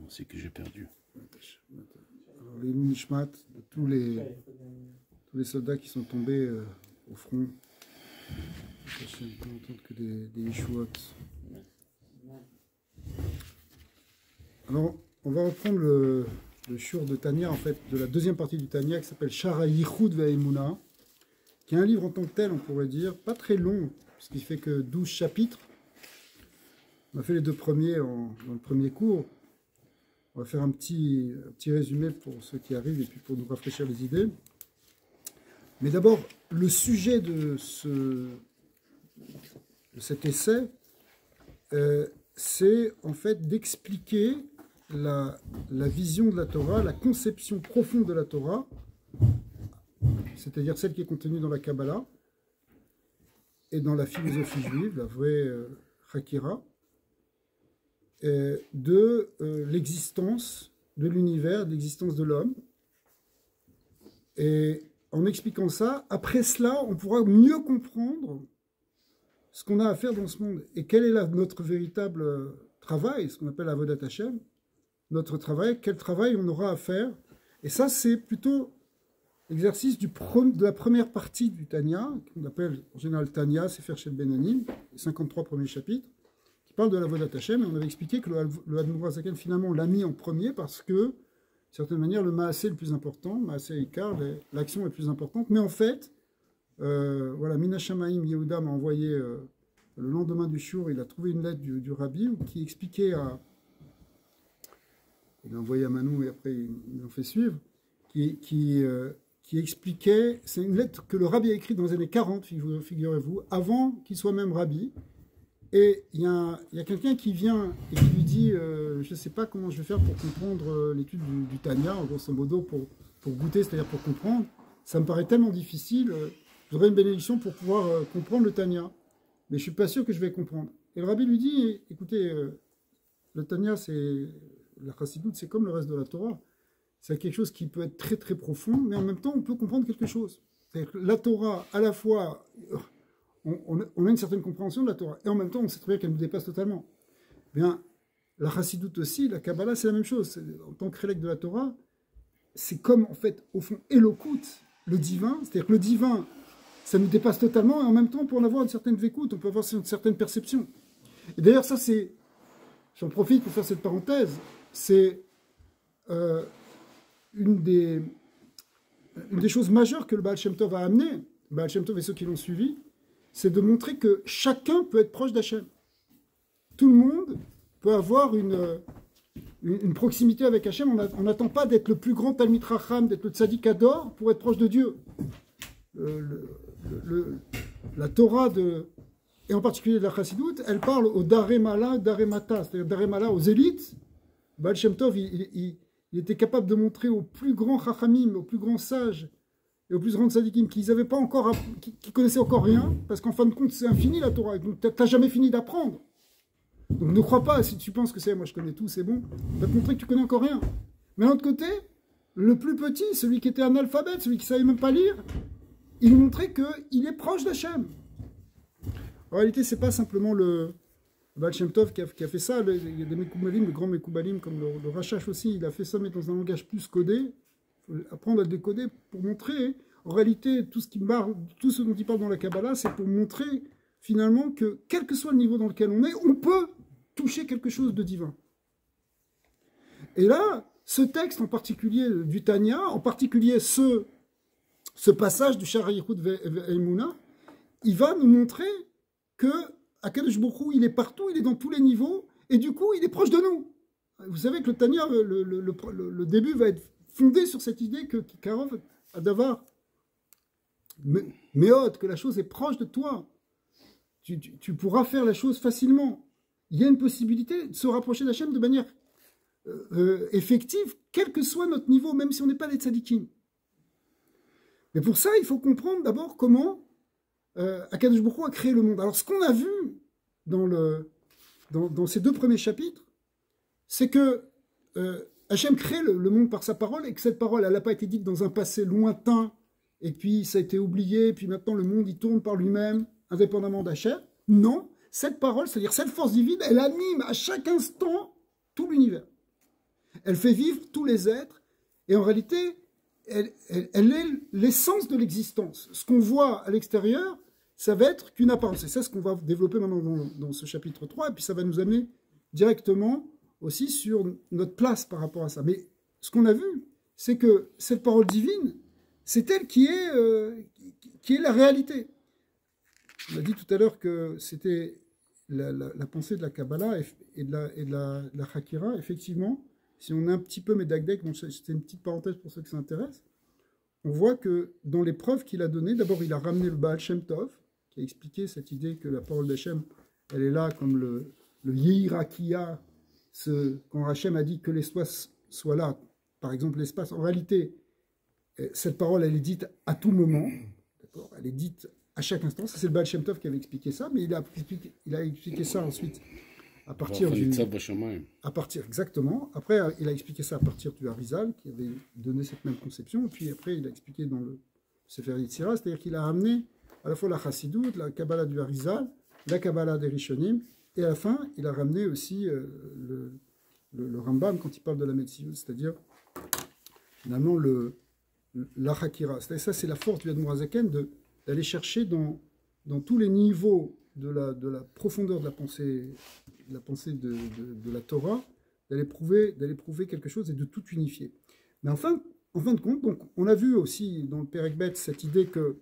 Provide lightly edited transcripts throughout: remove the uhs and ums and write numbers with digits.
c'est que j'ai perdu. Alors, les Nishmat de tous les soldats qui sont tombés au front. Je ne peux entendre que des Yeshuot. Alors, on va reprendre le shiur de Tanya, en fait, de la deuxième partie du Tanya, qui s'appelle Shara Yichud Ve'emuna, qui est un livre en tant que tel, on pourrait dire, pas très long, puisqu'il fait que 12 chapitres. On a fait les deux premiers dans le premier cours. On va faire un petit résumé pour ceux qui arrivent et puis pour nous rafraîchir les idées. Mais d'abord, le sujet de cet essai, c'est en fait d'expliquer la vision de la Torah, la conception profonde de la Torah, c'est-à-dire celle qui est contenue dans la Kabbalah et dans la philosophie juive, la vraie Hakira, de l'existence de l'univers, de l'existence de l'homme. Et en expliquant ça, après cela, on pourra mieux comprendre ce qu'on a à faire dans ce monde et quel est notre véritable travail, ce qu'on appelle Avodat Hashem, notre travail, quel travail on aura à faire. Et ça, c'est plutôt l'exercice de la première partie du Tanya, qu'on appelle en général Tanya, Sefer Shel Benanim, les 53 premiers chapitres, qui parlent de l'Avodat Hashem. Et on avait expliqué que le Admor HaZaken, finalement, on l'a mis en premier parce que, d'une certaine manière, le Maaseh est le plus important, Maaseh Ikar, l'action est plus importante. Mais en fait, voilà, Mina Shamaim Yehuda m'a envoyé le lendemain du shiur, il a trouvé une lettre du Rabbi qui expliquait il a envoyé à Manou et après il l'ont fait suivre, qui expliquait, c'est une lettre que le Rabbi a écrite dans les années 40, figurez-vous, avant qu'il soit même Rabbi. Et il y a quelqu'un qui vient et qui lui dit je ne sais pas comment je vais faire pour comprendre l'étude du Tanya, en grosso modo, pour goûter, c'est-à-dire pour comprendre. Ça me paraît tellement difficile. J'aurais une bénédiction pour pouvoir comprendre le Tanya, mais je ne suis pas sûr que je vais comprendre. Et le Rabbi lui dit écoutez, le Tanya, la Chassidoute, c'est comme le reste de la Torah. C'est quelque chose qui peut être très très profond, mais en même temps, on peut comprendre quelque chose. C'est-à-dire que la Torah, à la fois, on a une certaine compréhension de la Torah, et en même temps, on sait très bien qu'elle nous dépasse totalement. Bien, la Chassidoute aussi, la Kabbalah, c'est la même chose. En tant que relègue de la Torah, c'est comme, en fait, au fond, Elokut, le divin, c'est-à-dire que le divin, ça nous dépasse totalement, et en même temps, on peut en avoir une certaine vécoute, on peut avoir une certaine perception. Et d'ailleurs, ça, c'est, j'en profite pour faire cette parenthèse, c'est une des choses majeures que le Baal Shem Tov a amené, le Baal Shem Tov et ceux qui l'ont suivi, c'est de montrer que chacun peut être proche d'Hachem. Tout le monde peut avoir une proximité avec Hachem. On n'attend pas d'être le plus grand Talmid Racham, d'être le Tzadik Ador pour être proche de Dieu. La Torah, et en particulier de la Chassidoute, elle parle aux Daremala, Daremata, c'est-à-dire Daremala, aux élites. Baal Shem Tov, il était capable de montrer aux plus grands Chachamim, aux plus grands sages et aux plus grands Tzadikim qui connaissaient encore rien, parce qu'en fin de compte, c'est infini la Torah, donc tu n'as jamais fini d'apprendre. Donc ne crois pas, si tu penses que c'est moi je connais tout, c'est bon, on va te montrer que tu connais encore rien. Mais d'un autre côté, le plus petit, celui qui était analphabète, celui qui ne savait même pas lire, il montrait qu'il est proche d'Hachem. En réalité, ce n'est pas simplement le Baal Shem Tov qui a fait ça. Il y a des Mekoubalim, de grands Mekoubalim, comme le Rachash aussi, il a fait ça, mais dans un langage plus codé. Il faut apprendre à le décoder pour montrer, en réalité, tout ce dont il parle dans la Kabbalah, c'est pour montrer finalement que, quel que soit le niveau dans lequel on est, on peut toucher quelque chose de divin. Et là, ce texte en particulier du Tanya, en particulier ce passage du Shara Yichud Ve'emuna, il va nous montrer que Akadosh Baruch Hu, il est partout, il est dans tous les niveaux, et du coup, il est proche de nous. Vous savez que le Tanya, le début va être fondé sur cette idée que Karov Adavar Meod, que la chose est proche de toi. Tu pourras faire la chose facilement. Il y a une possibilité de se rapprocher d'Hachem de manière effective, quel que soit notre niveau, même si on n'est pas les tzadikim. Mais pour ça, il faut comprendre d'abord comment Akadosh Baruch Hu a créé le monde. Alors, ce qu'on a vu dans ces deux premiers chapitres, c'est que Hachem crée le monde par sa parole, et que cette parole, elle n'a pas été dite dans un passé lointain, et puis ça a été oublié, et puis maintenant le monde, il tourne par lui-même, indépendamment d'Hachem. Non, cette parole, c'est-à-dire cette force divine, elle anime à chaque instant tout l'univers. elle fait vivre tous les êtres, et en réalité, elle est l'essence de l'existence. Ce qu'on voit à l'extérieur, ça va être qu'une apparence. C'est ça ce qu'on va développer maintenant dans ce chapitre 3, et puis ça va nous amener directement aussi sur notre place par rapport à ça. Mais ce qu'on a vu, c'est que cette parole divine, c'est elle qui est la réalité. On a dit tout à l'heure que c'était la pensée de la Kabbalah et de la Hakira. Effectivement, si on a un petit peu Médagdek, bon, c'était une petite parenthèse pour ceux qui s'intéressent, on voit que dans les preuves qu'il a données, d'abord il a ramené le Baal Shem Tov, qui a expliqué cette idée que la parole d'Hachem, elle est là comme le Yehirakia, quand Hachem a dit que l'espace soit là, par exemple l'espace, en réalité, cette parole, elle est dite à tout moment, elle est dite à chaque instant. C'est le Baal Shem Tov qui avait expliqué ça, mais il a expliqué ça ensuite à partir exactement. Après, il a expliqué ça à partir du Harizal, qui avait donné cette même conception, et puis après, il a expliqué dans le Sefer Yetzirah, c'est-à-dire qu'il a amené à la fois la Chassidoute, la Kabbalah du Harizal, la Kabbalah des Rishonim, et à la fin, il a ramené aussi le Rambam quand il parle de la Metziut, c'est-à-dire finalement la Hakira. Ça, c'est la force du Admor HaZaken d'aller chercher dans tous les niveaux de la profondeur de la pensée de la Torah, d'aller prouver quelque chose et de tout unifier. Mais en fin de compte, donc, on a vu aussi dans le Perek Bet cette idée que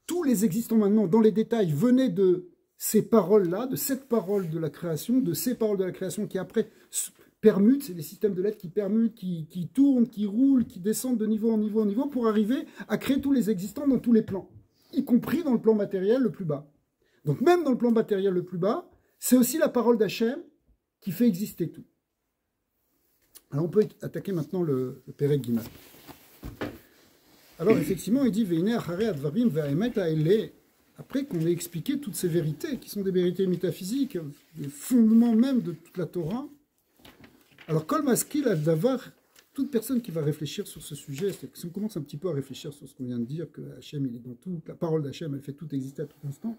tous les existants maintenant, dans les détails, venaient de ces paroles-là, de cette parole de la création, de ces paroles de la création qui après permutent, c'est des systèmes de lettres qui permutent, qui tournent, qui roulent, qui descendent de niveau en niveau en niveau pour arriver à créer tous les existants dans tous les plans, y compris dans le plan matériel le plus bas. Donc même dans le plan matériel le plus bas, c'est aussi la parole d'Hachem qui fait exister tout. Alors on peut attaquer maintenant le Perek Gimal. Alors effectivement, il dit Veine achare advarim ve'emet ha'ele. Après qu'on ait expliqué toutes ces vérités, qui sont des vérités métaphysiques, les fondements même de toute la Torah. Alors, Kol Maskil al-Davar, toute personne qui va réfléchir sur ce sujet, c'est que si on commence un petit peu à réfléchir sur ce qu'on vient de dire, que Hachem, il est dans tout, la parole d'Hachem, elle fait tout exister à tout instant.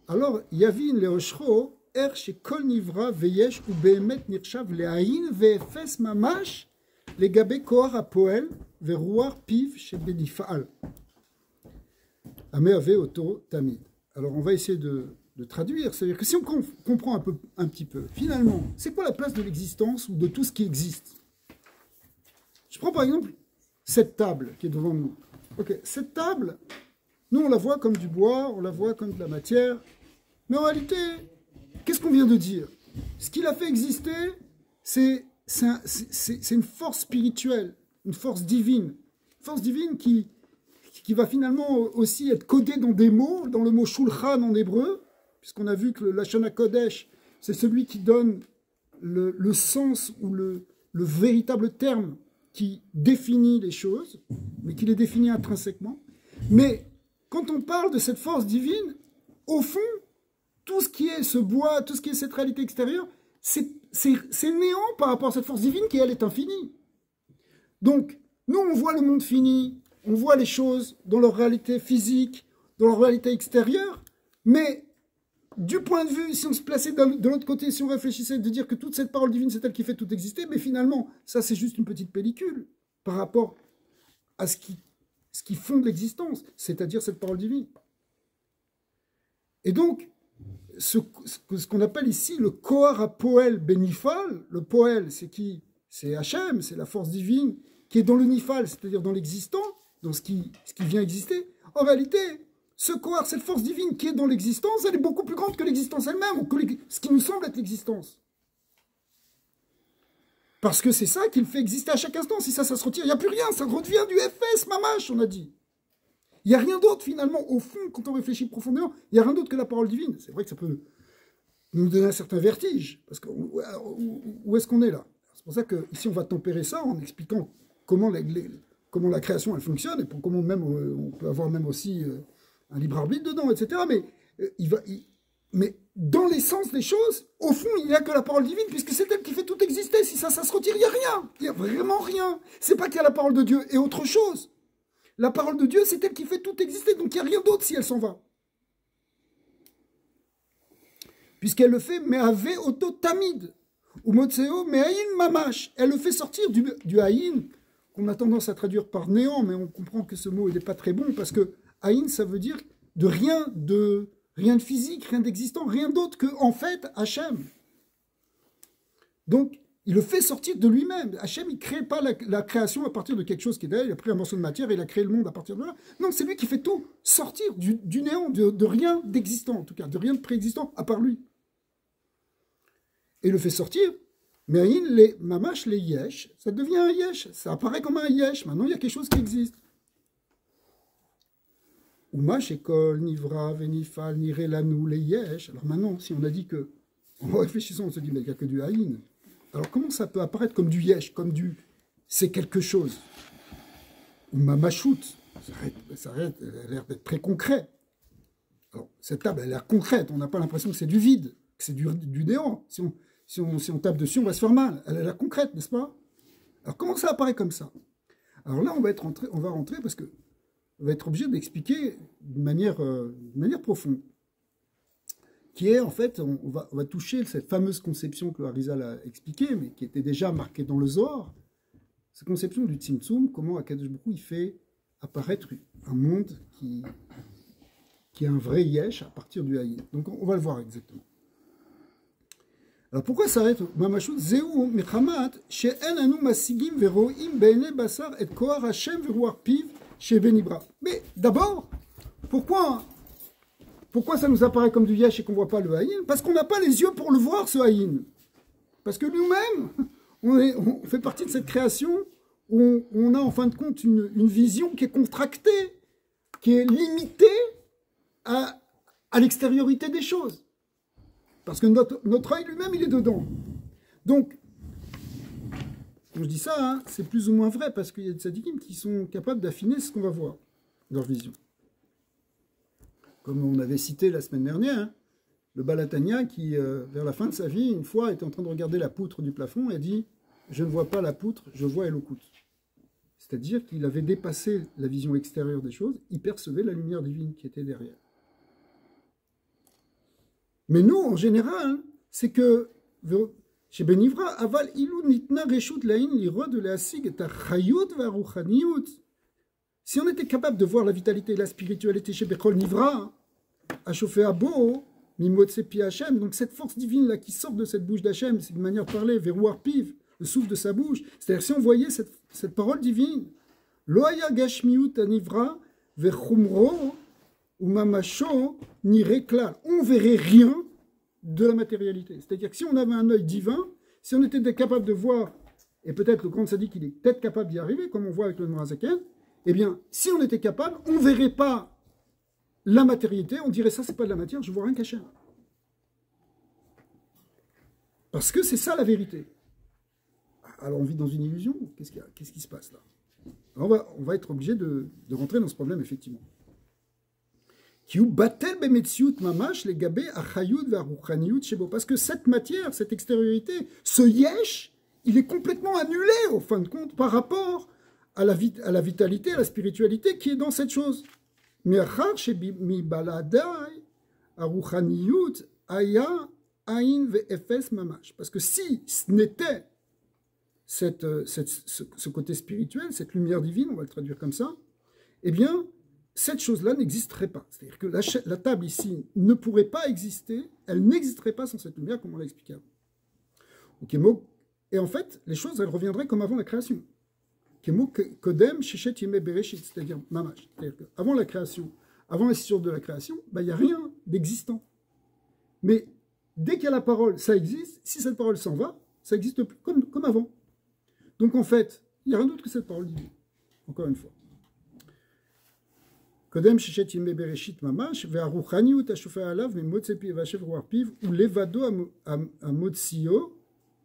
Alors, Yavin le'oshro, er shekol nivra veyesh ou behemet nirshav le'ayin ve'efes mamash legabe koar hapoel ve'ruar piv shebenifa'al. Ameave auto tamid. Alors on va essayer de traduire, c'est-à-dire que si on comprend un petit peu, finalement, c'est quoi la place de l'existence ou de tout ce qui existe? Je prends par exemple cette table qui est devant nous. Ok, cette table, nous on la voit comme du bois, on la voit comme de la matière, mais en réalité, qu'est-ce qu'on vient de dire? Ce qui l'a fait exister, c'est une force spirituelle, une force divine qui va finalement aussi être codé dans des mots, dans le mot Shulchan en hébreu, puisqu'on a vu que le Lashon HaKodesh, c'est celui qui donne le sens ou le véritable terme qui définit les choses, mais qui les définit intrinsèquement. Mais quand on parle de cette force divine, au fond, tout ce qui est ce bois, tout ce qui est cette réalité extérieure, c'est néant par rapport à cette force divine qui, elle, est infinie. Donc, nous, on voit le monde fini, on voit les choses dans leur réalité physique, dans leur réalité extérieure, mais du point de vue, si on se plaçait de l'autre côté, si on réfléchissait de dire que toute cette parole divine, c'est elle qui fait tout exister, mais finalement, ça c'est juste une petite pellicule par rapport à ce qui fonde l'existence, c'est-à-dire cette parole divine. Et donc, ce qu'on appelle ici le Kohar HaPoel Benifal, le Poel, c'est qui? C'est Hachem, c'est la force divine qui est dans le Nifal, c'est-à-dire dans l'existant, dans ce qui vient exister. En réalité, ce Kohar, cette force divine qui est dans l'existence, elle est beaucoup plus grande que l'existence elle-même, ou que ce qui nous semble être l'existence. Parce que c'est ça qui le fait exister à chaque instant. Si ça se retire, il n'y a plus rien, ça redevient du FS, mamache, on a dit. Il n'y a rien d'autre finalement, au fond, quand on réfléchit profondément, il n'y a rien d'autre que la parole divine. C'est vrai que ça peut nous donner un certain vertige, parce que où est-ce qu'on est là? C'est pour ça qu'ici on va tempérer ça en expliquant comment la création elle fonctionne, et comment même on peut avoir même aussi un libre arbitre dedans, etc. Mais dans l'essence des choses, au fond, il n'y a que la parole divine, puisque c'est elle qui fait tout exister. Si ça se retire, il n'y a rien. Il n'y a vraiment rien. C'est pas qu'il y a la parole de Dieu et autre chose. La parole de Dieu, c'est elle qui fait tout exister, donc il n'y a rien d'autre si elle s'en va. Puisqu'elle le fait, mais avec auto tamid. ou motseo, mais haïn mamash. Elle le fait sortir du haïn, qu'on a tendance à traduire par néant, mais on comprend que ce mot n'est pas très bon, parce que haïn, ça veut dire de rien de physique, rien d'existant, rien d'autre que, en fait, Hachem. Donc, il le fait sortir de lui-même. Hachem, il ne crée pas la création à partir de quelque chose qui est là. Il a pris un morceau de matière et il a créé le monde à partir de là. Non, c'est lui qui fait tout sortir du néant, de rien d'existant, en tout cas, de rien de préexistant à part lui. Et il le fait sortir. Mais les mamash, les yesh, ça devient un yesh. Ça apparaît comme un yesh. Maintenant, il y a quelque chose qui existe. Umash ekol, nivra, venifal, nirelanu, les yesh. Alors maintenant, si on a dit que, en réfléchissant, on se dit, mais il n'y a que du haïn. Alors comment ça peut apparaître comme du yesh, comme du c'est quelque chose? Ou mamachout, ça a l'air d'être très concret. Alors cette table, elle a l'air concrète, on n'a pas l'impression que c'est du vide, que c'est du néant. Si on tape dessus, on va se faire mal. Elle a l'air concrète, n'est-ce pas? Alors comment ça apparaît comme ça? Alors là, on va rentrer parce que on va être obligé d'expliquer de manière profonde. Qui est en fait, on va toucher cette fameuse conception que Arizal a expliquée, mais qui était déjà marquée dans le Zohar, cette conception du Tzimtzum, comment Akadosh Baruch Hu, il fait apparaître un monde qui est un vrai yesh à partir du haïn. Donc on va le voir exactement. Alors pourquoi ça arrête Mamashut Zeu Mechamat she'en anu masigim veroim be'enei basar et koar Hashem veruach piv she'benibra. Mais d'abord, pourquoi ça nous apparaît comme du yesh et qu'on ne voit pas le haïn? Parce qu'on n'a pas les yeux pour le voir, ce haïn. Parce que nous-mêmes, on fait partie de cette création où on a en fin de compte une vision qui est contractée, qui est limitée à l'extériorité des choses. Parce que notre œil lui-même, il est dedans. Donc, quand je dis ça, hein, c'est plus ou moins vrai, parce qu'il y a des tzadikim qui sont capables d'affiner ce qu'on va voir, leur vision. Comme on avait cité la semaine dernière, hein, le Balatania qui, vers la fin de sa vie, une fois, était en train de regarder la poutre du plafond et dit « Je ne vois pas la poutre, je vois Elokut ». C'est-à-dire qu'il avait dépassé la vision extérieure des choses, il percevait la lumière divine qui était derrière. Mais nous, en général, c'est que chez Benivra, aval ilou nitna reshut lain lirod leasig et achayut varuchaniyut. Si on était capable de voir la vitalité et la spiritualité chez Bechol Nivra, à chauffer à beau, mimotse pi Hachem, donc cette force divine là qui sort de cette bouche d'Hachem, c'est une manière de parler, verouar piv, le souffle de sa bouche. C'est-à-dire si on voyait cette parole divine, loaya gashmiut anivra vechumro ou mamasho ni rekla, on verrait rien de la matérialité. C'est-à-dire que si on avait un œil divin, si on était capable de voir, et peut-être le grand sadique il est peut-être capable d'y arriver, comme on voit avec le Noazaken, eh bien, si on était capable, on ne verrait pas la matérialité, on dirait ça, c'est pas de la matière, je vois rien qu'Hachem. Parce que c'est ça la vérité. Alors on vit dans une illusion, qu'est-ce qui se passe là? Alors on va être obligé de rentrer dans ce problème, effectivement. Parce que cette matière, cette extériorité, ce yesh, il est complètement annulé, au fin de compte, par rapport à la vitalité, à la spiritualité qui est dans cette chose. Parce que si ce n'était ce côté spirituel, cette lumière divine, on va le traduire comme ça, eh bien, cette chose-là n'existerait pas. C'est-à-dire que la table ici ne pourrait pas exister, elle n'existerait pas sans cette lumière, comme on l'a expliqué avant. Et en fait, les choses, elles reviendraient comme avant la création. C'est-à-dire mamash. C'est-à-dire qu'avant la création, avant la scission de la création, il n'y a rien d'existant. Mais dès qu'il y a la parole, ça existe. Si cette parole s'en va, ça n'existe plus comme avant. Donc en fait, il n'y a rien d'autre que cette parole divine. Encore une fois. Kodem shechet yime bereshit mamash ve'aruchaniut ashufay alav memotzepi vashev ruarpiv ou levado amotsio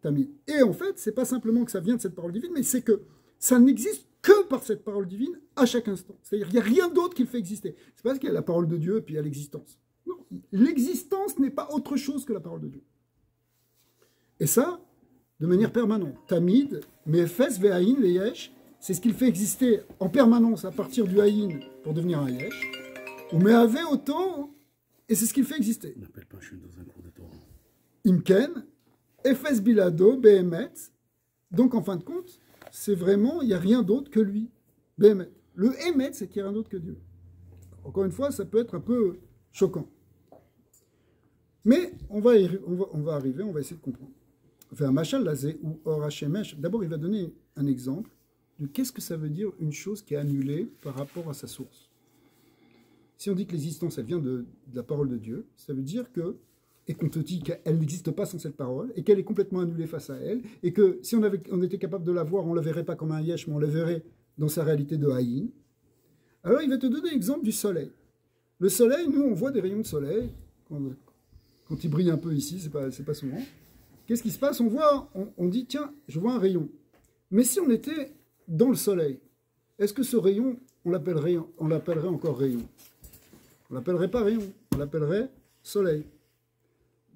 tamid. Et en fait, c'est pas simplement que ça vient de cette parole divine, mais c'est que ça n'existe que par cette parole divine à chaque instant. C'est-à-dire qu'il n'y a rien d'autre qui le fait exister. C'est pas parce qu'il y a la parole de Dieu et puis il y a l'existence. Non, l'existence n'est pas autre chose que la parole de Dieu. Et ça, de manière permanente. Tamid, Mefes, Ve'aïn, le Yesh, c'est ce qu'il fait exister en permanence à partir du Haïn pour devenir un Yesh. Ou Me'ave autant, et c'est ce qu'il fait exister. On n'appelle pas chute dans un cours de Torah. Imken, Efes Bilado, Behemet. Donc, en fin de compte, c'est vraiment, il n'y a rien d'autre que lui. Behemet. Le Emet, c'est qu'il n'y a rien d'autre que Dieu. Encore une fois, ça peut être un peu choquant. Mais on va arriver, on va essayer de comprendre. Enfin, un machal lazé ou or Hashemesh. D'abord, il va donner un exemple de qu'est-ce que ça veut dire une chose qui est annulée par rapport à sa source. Si on dit que l'existence, elle vient de la parole de Dieu, ça veut dire que, et qu'on te dit qu'elle n'existe pas sans cette parole, et qu'elle est complètement annulée face à elle, et que si on était capable de la voir, on ne la verrait pas comme un yesh, mais on la verrait dans sa réalité de haïn. Alors il va te donner l'exemple du soleil. Le soleil, nous, on voit des rayons de soleil, quand il brille un peu ici, c'est pas souvent. Qu'est-ce qui se passe? On dit, tiens, je vois un rayon. Mais si on était dans le soleil, est-ce que ce rayon, on l'appellerait encore rayon? On l'appellerait pas rayon, on l'appellerait soleil.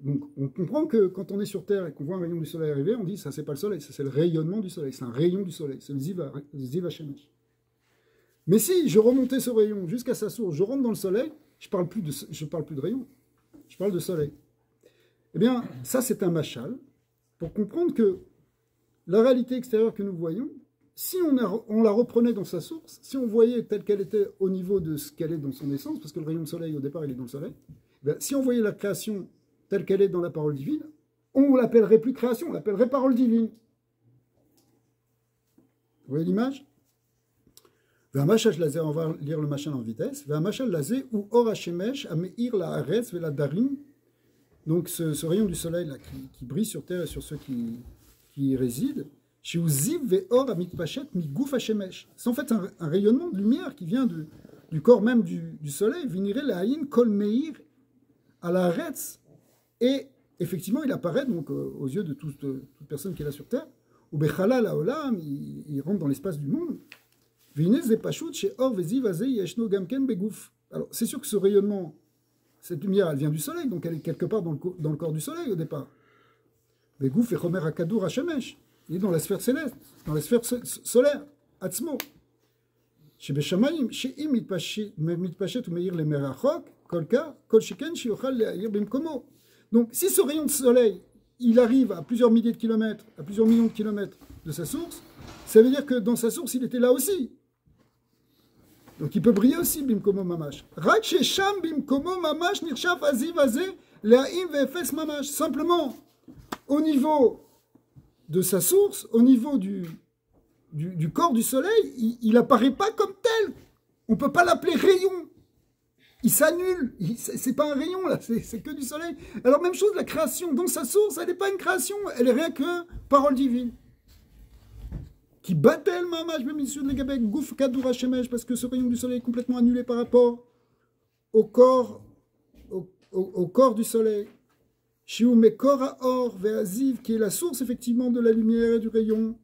Donc on comprend que quand on est sur Terre et qu'on voit un rayon du soleil arriver, on dit, ça c'est pas le soleil, ça c'est le rayonnement du soleil, c'est un rayon du soleil, c'est le Ziv Hashemesh. Mais si je remontais ce rayon jusqu'à sa source, je rentre dans le soleil, je parle plus de rayon, je parle de soleil. Eh bien, ça c'est un machal, pour comprendre que la réalité extérieure que nous voyons, si on la reprenait dans sa source, si on voyait telle qu'elle était au niveau de ce qu'elle est dans son essence, parce que le rayon de soleil, au départ, il est dans le soleil, bien, si on voyait la création telle qu'elle est dans la parole divine, on ne l'appellerait plus création, on l'appellerait parole divine. Vous voyez l'image? On va lire le machin en vitesse. Ou or Hashemesh ameir la haaretz vela darim. Donc ce rayon du soleil là, qui brille sur terre et sur ceux qui y résident. C'est en fait un rayonnement de lumière qui vient du corps même du soleil. Vinire la haïn kol meir à la haaretz. Et effectivement, il apparaît donc aux yeux de toute personne qui est là sur terre. Ou bechalal haolam, il rentre dans l'espace du monde. Alors, c'est sûr que ce rayonnement, cette lumière, elle vient du soleil, donc elle est quelque part dans le corps du soleil au départ. Begouf et Chomer Akadour Hashemesh, il est dans la sphère céleste, dans la sphère solaire, Atzmo. Chez Beshamayim, chez Im mitpachet ou meir le merachok, kolka, kol sheken shiochal le'ayir bimkomo. Donc, si ce rayon de soleil, il arrive à plusieurs milliers de kilomètres, à plusieurs millions de kilomètres de sa source, ça veut dire que dans sa source, il était là aussi. Donc il peut briller aussi, Bimkomo Mamash. Rak Shesham Bimkomo Mamash Nirshav Aziv Azeh Le'aim Ve'efes Mamash. Simplement, au niveau de sa source, au niveau du corps du soleil, il n'apparaît pas comme tel. On ne peut pas l'appeler rayon. Il s'annule. C'est pas un rayon, là, c'est que du soleil. Alors, même chose, la création. Dans sa source, elle n'est pas une création. Elle est rien que parole divine. Qui battait le mamash, même issu de l'égabek, gouf kadour Hashemesh, parce que ce rayon du soleil est complètement annulé par rapport au corps du soleil. Shiu mekor haor ve'aziv, qui est la source effectivement de la lumière et du rayon,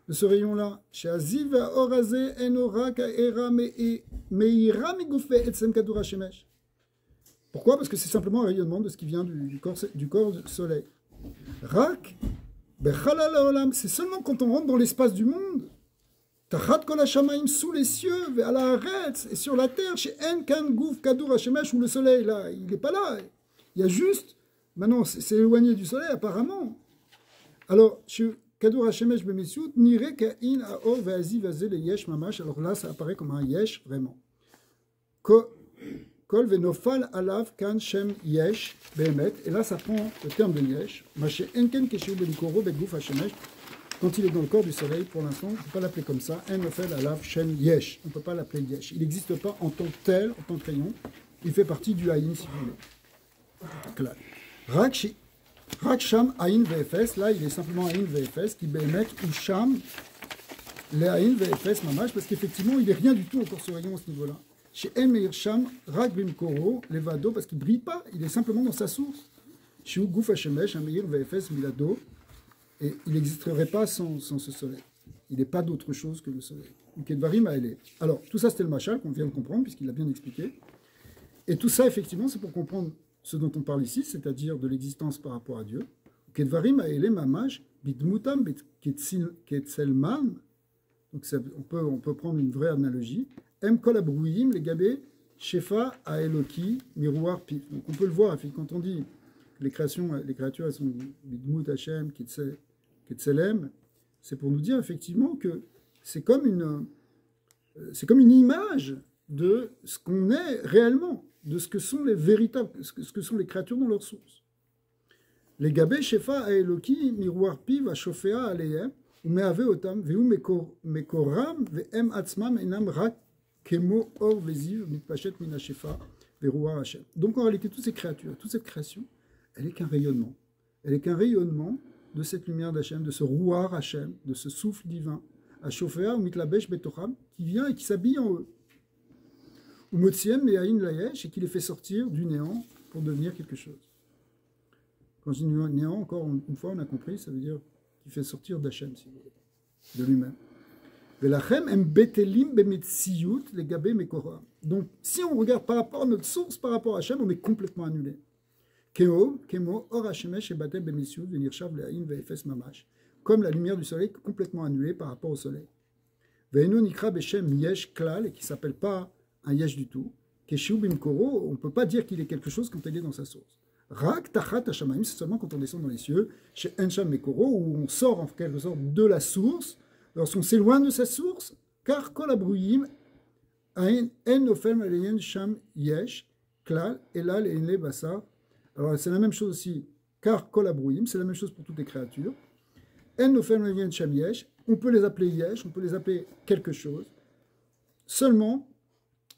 de ce rayon-là. Chez aziv haor azeh enora ka'era meira migoufe etzem kadour Hashemesh. Pourquoi? Parce que c'est simplement un rayonnement de ce qui vient du corps du soleil. Rak c'est seulement quand on rentre dans l'espace du monde, Tachat kol hashamaim, sous les cieux, à la haaretz, et sur la terre, chez En Kan Gouf Kadour Hashemesh, où le soleil, là, il n'est pas là. Il y a juste, maintenant, c'est éloigné du soleil, apparemment. Alors, chez Kadour Hashemesh Bemesiut, Nire Ka'in Aor Ve'aziv Azeh le Yesh Mamash, alors là, ça apparaît comme un Yesh, vraiment. Kol venofal alav kan shem yesh behemet. Et là, ça prend le terme de yesh. Maché enken keshu benkoro beguf hashemesh. Quand il est dans le corps du soleil, pour l'instant, on ne peut pas l'appeler comme ça. Enofal alav shem yesh. On ne peut pas l'appeler yesh. Il n'existe pas en tant que tel, en tant que rayon. Il fait partie du haïn, si vous voulez. Rak sham haïn vefes. Là, il est simplement haïn vefes qui behemet ou sham le haïn vefes mamash, parce qu'effectivement, il n'est rien du tout encore ce rayon à ce niveau-là. Chez Emeir Sham, Rak Bimkoro, Levado, parce qu'il ne brille pas, il est simplement dans sa source. Chez Gouf Hashemesh, Ameir Vefes Milado, et il n'existerait pas sans ce soleil. Il n'est pas d'autre chose que le soleil. Alors, tout ça, c'était le machal qu'on vient de comprendre, puisqu'il l'a bien expliqué. Et tout ça, effectivement, c'est pour comprendre ce dont on parle ici, c'est-à-dire de l'existence par rapport à Dieu. Kedvarim Aele Mamash, Bidmutam, Ketselman. Donc, on peut prendre une vraie analogie. M. Kolabrouim, les gabés, Shefa, Aeloki, Miroir, Pif. Donc on peut le voir, quand on dit les créatures, elles sont Bidmut Hashem, Ketselem, c'est pour nous dire effectivement que c'est comme une image de ce qu'on est réellement, de ce que sont les véritables, ce que sont les créatures dans leur source. Les gabé shefa a Eloki, miroir piv a shofea aleyhem, ou meave otam, veu mekoram, ve'em atzmam enam rak kemo or veziv, mitpachet mina shefa, ve'ruar Hashem. Donc en réalité, toutes ces créatures, toute cette création, elle est qu'un rayonnement. Elle est qu'un rayonnement de cette lumière d'Hachem, de ce rouar Hachem, de ce souffle divin, à shofea ou mitlabesh betocham, qui vient et qui s'habille en eux. Ou motsiem me'aïn layesh, et qui les fait sortir du néant pour devenir quelque chose. Quand je dis néant, encore une fois, on a compris, ça veut dire qu'il fait sortir d'Hachem, si vous voulez, de lui-même. Donc, si on regarde par rapport à notre source, par rapport à Hachem, on est complètement annulé. Comme la lumière du soleil complètement annulée par rapport au soleil. Et qui ne s'appelle pas un yesh du tout. On ne peut pas dire qu'il est quelque chose quand il est dans sa source. Rak tachat hashamayim, c'est seulement quand on descend dans les cieux, chez Ensham Mekoro, où on sort en quelque sorte de la source, lorsqu'on s'éloigne de sa source, car kol abruyim en ofem aleyen sham yesh klal elal enle basar. Alors c'est la même chose aussi, car kol abruyim, c'est la même chose pour toutes les créatures. En ofem aleyen sham yesh, on peut les appeler yesh, on peut les appeler quelque chose. Seulement,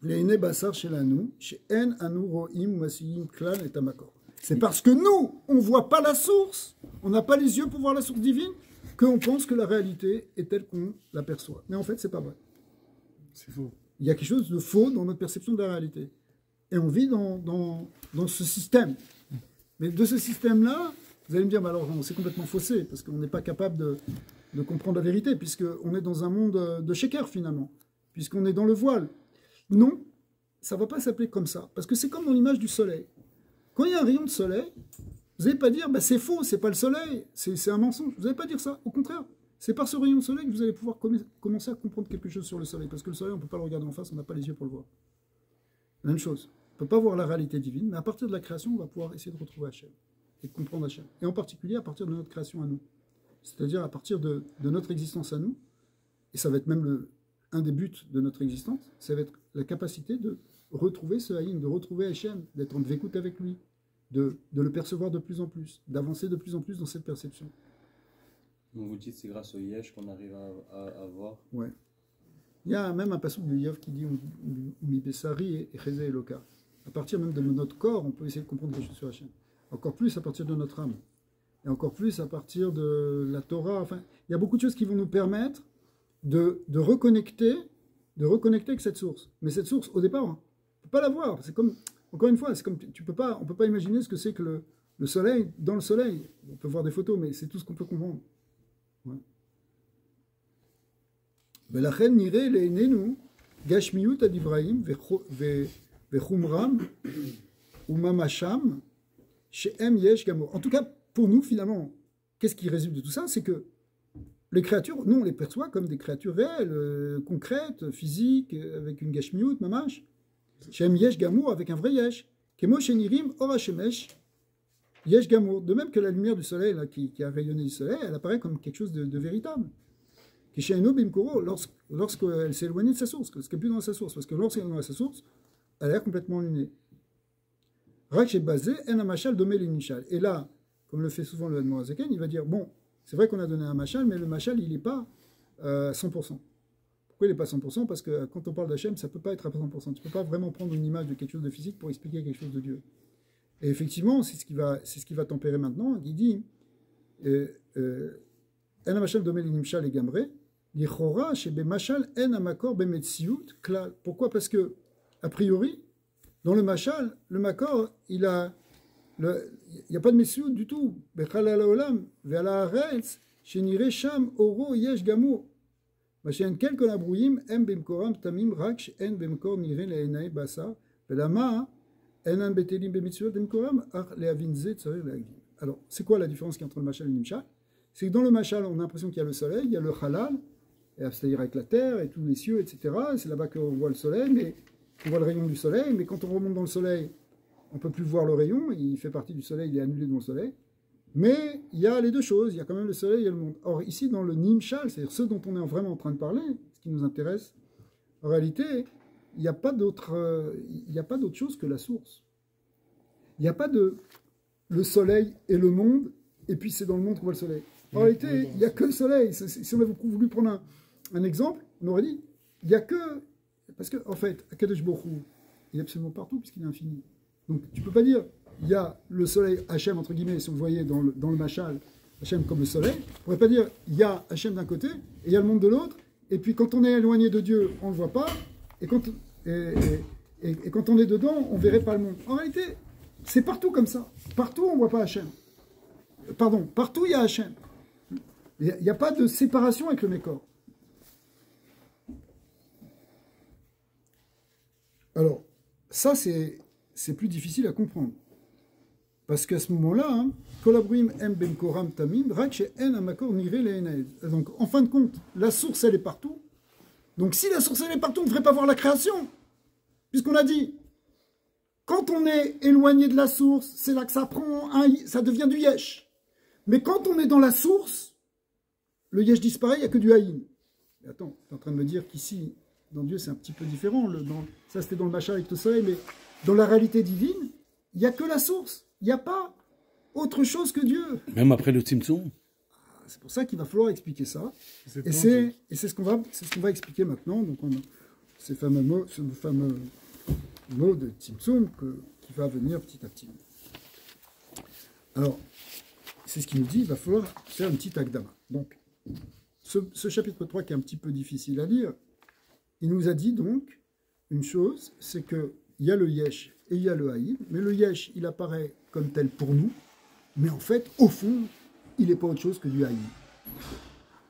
les ene basar chez l'anou, chez en anu roim masiyim klal et tamakor. C'est parce que nous, on ne voit pas la source, on n'a pas les yeux pour voir la source divine, qu'on pense que la réalité est telle qu'on l'aperçoit. Mais en fait, ce n'est pas vrai. C'est faux. Il y a quelque chose de faux dans notre perception de la réalité. Et on vit dans ce système. Mais de ce système-là, vous allez me dire, bah alors c'est complètement faussé, parce qu'on n'est pas capable de comprendre la vérité, puisqu'on est dans un monde de sheker finalement, puisqu'on est dans le voile. Non, ça ne va pas s'appeler comme ça, parce que c'est comme dans l'image du soleil. Quand il y a un rayon de soleil, vous n'allez pas dire bah, c'est faux, c'est pas le soleil, c'est un mensonge. Vous n'allez pas dire ça. Au contraire, c'est par ce rayon de soleil que vous allez pouvoir commencer à comprendre quelque chose sur le soleil. Parce que le soleil, on ne peut pas le regarder en face, on n'a pas les yeux pour le voir. Même chose. On ne peut pas voir la réalité divine, mais à partir de la création, on va pouvoir essayer de retrouver Hachem et de comprendre Hachem. Et en particulier à partir de notre création à nous. C'est-à-dire à partir de notre existence à nous. Et ça va être même un des buts de notre existence, ça va être la capacité de retrouver ce haïm, de retrouver Hachem, d'être en écoute avec lui, de le percevoir de plus en plus, d'avancer de plus en plus dans cette perception. Donc vous dites c'est grâce au yesh qu'on arrive à voir. Ouais. Il y a même un passage du Yov qui dit Mi Bessari et Cheze Eloka. À partir même de notre corps, on peut essayer de comprendre quelque chose sur Hachem. Encore plus à partir de notre âme. Et encore plus à partir de la Torah. Enfin, il y a beaucoup de choses qui vont nous permettre de reconnecter avec cette source. Mais cette source, au départ, on ne peut pas la voir. C'est comme, encore une fois, c'est comme on ne peut pas imaginer ce que c'est que le soleil dans le soleil. On peut voir des photos, mais c'est tout ce qu'on peut comprendre. ולכן נראה לעינינו גשמיות הדבריים וחומרם וממשם שהם יש גם. En tout cas, pour nous, finalement, qu'est-ce qui résulte de tout ça? C'est que les créatures, nous, on les perçoit comme des créatures réelles, concrètes, physiques, avec une gashmiut, mamash. Shem yesh gamour, avec un vrai yesh. Kemo shenirim ora shemesh yesh gamour. De même que la lumière du soleil, là, qui a rayonné du soleil, elle apparaît comme quelque chose de véritable. Kishaino bimkoro, lorsqu'elle s'est éloignée de sa source, parce qu'elle n'est plus dans sa source, parce que lorsqu'elle est dans sa source, elle a l'air complètement lunée. Rak basé en amachal domé l'inishal. Et là, comme le fait souvent le Admorazaken, il va dire bon, c'est vrai qu'on a donné un machal, mais le machal, il n'est pas 100%. Pourquoi il n'est pas 100%? Parce que quand on parle d'Hachem, ça ne peut pas être à 100%. Tu ne peux pas vraiment prendre une image de quelque chose de physique pour expliquer quelque chose de Dieu. Et effectivement, c'est ce qui va tempérer maintenant. Il dit en amachal domé l'inishal et gamré. Pourquoi? Parce que, a priori, dans le machal, le makor, il n'y a pas de messiout du tout. Alors, c'est quoi la différence qui est entre le machal et le nimshal? C'est que dans le machal, on a l'impression qu'il y a le soleil, il y a le halal, c'est-à-dire avec la terre et tous les cieux, etc. C'est là-bas qu'on voit le soleil, mais on voit le rayon du soleil, mais quand on remonte dans le soleil, on ne peut plus voir le rayon, il fait partie du soleil, il est annulé dans le soleil. Mais il y a les deux choses, il y a quand même le soleil et le monde. Or, ici, dans le Nimshal, c'est-à-dire ce dont on est vraiment en train de parler, ce qui nous intéresse, en réalité, il n'y a pas d'autre chose que la source. Il n'y a pas de le soleil et le monde, et puis c'est dans le monde qu'on voit le soleil. En réalité, il n'y a que le soleil. Si on avait voulu prendre un exemple, on aurait dit, il n'y a que... Parce qu'en fait, Akadosh Baruch Hu, il est absolument partout, puisqu'il est infini. Donc, tu ne peux pas dire, il y a le soleil, Hachem, entre guillemets, si on le voyait dans le Machal, Hachem comme le soleil. On ne pourrait pas dire, il y a Hachem d'un côté, et il y a le monde de l'autre, et puis quand on est éloigné de Dieu, on ne le voit pas, et quand on est dedans, on ne verrait pas le monde. En réalité, c'est partout comme ça. Partout, on ne voit pas Hachem. Pardon, partout, il y a Hachem. Il n'y a pas de séparation avec le Mécor. Alors, ça, c'est plus difficile à comprendre. Parce qu'à ce moment-là, Kolabrim em ben koram tamim, rak en amakor niré le. Donc, en fin de compte, la source, elle est partout. Donc, si la source, elle est partout, on ne devrait pas voir la création. Puisqu'on a dit, quand on est éloigné de la source, c'est là que ça ça devient du yesh. Mais quand on est dans la source, le yesh disparaît, il n'y a que du haïn. Mais attends, tu es en train de me dire qu'ici, dans Dieu, c'est un petit peu différent. Ça, c'était dans le Machal avec le soleil, mais dans la réalité divine, il n'y a que la source. Il n'y a pas autre chose que Dieu. Même après le Tzimtzum. C'est pour ça qu'il va falloir expliquer ça. Et c'est ce qu'on va expliquer maintenant. Donc, on a ce fameux mot de Tzimtzum qui va venir petit à petit. Alors, c'est ce qu'il nous dit, il va falloir faire une petite akdama. Donc, ce chapitre 3 qui est un petit peu difficile à lire, il nous a dit donc une chose, c'est qu'il y a le yesh et il y a le haïm, mais le yesh, il apparaît comme tel pour nous, mais en fait, au fond, il n'est pas autre chose que du haïm.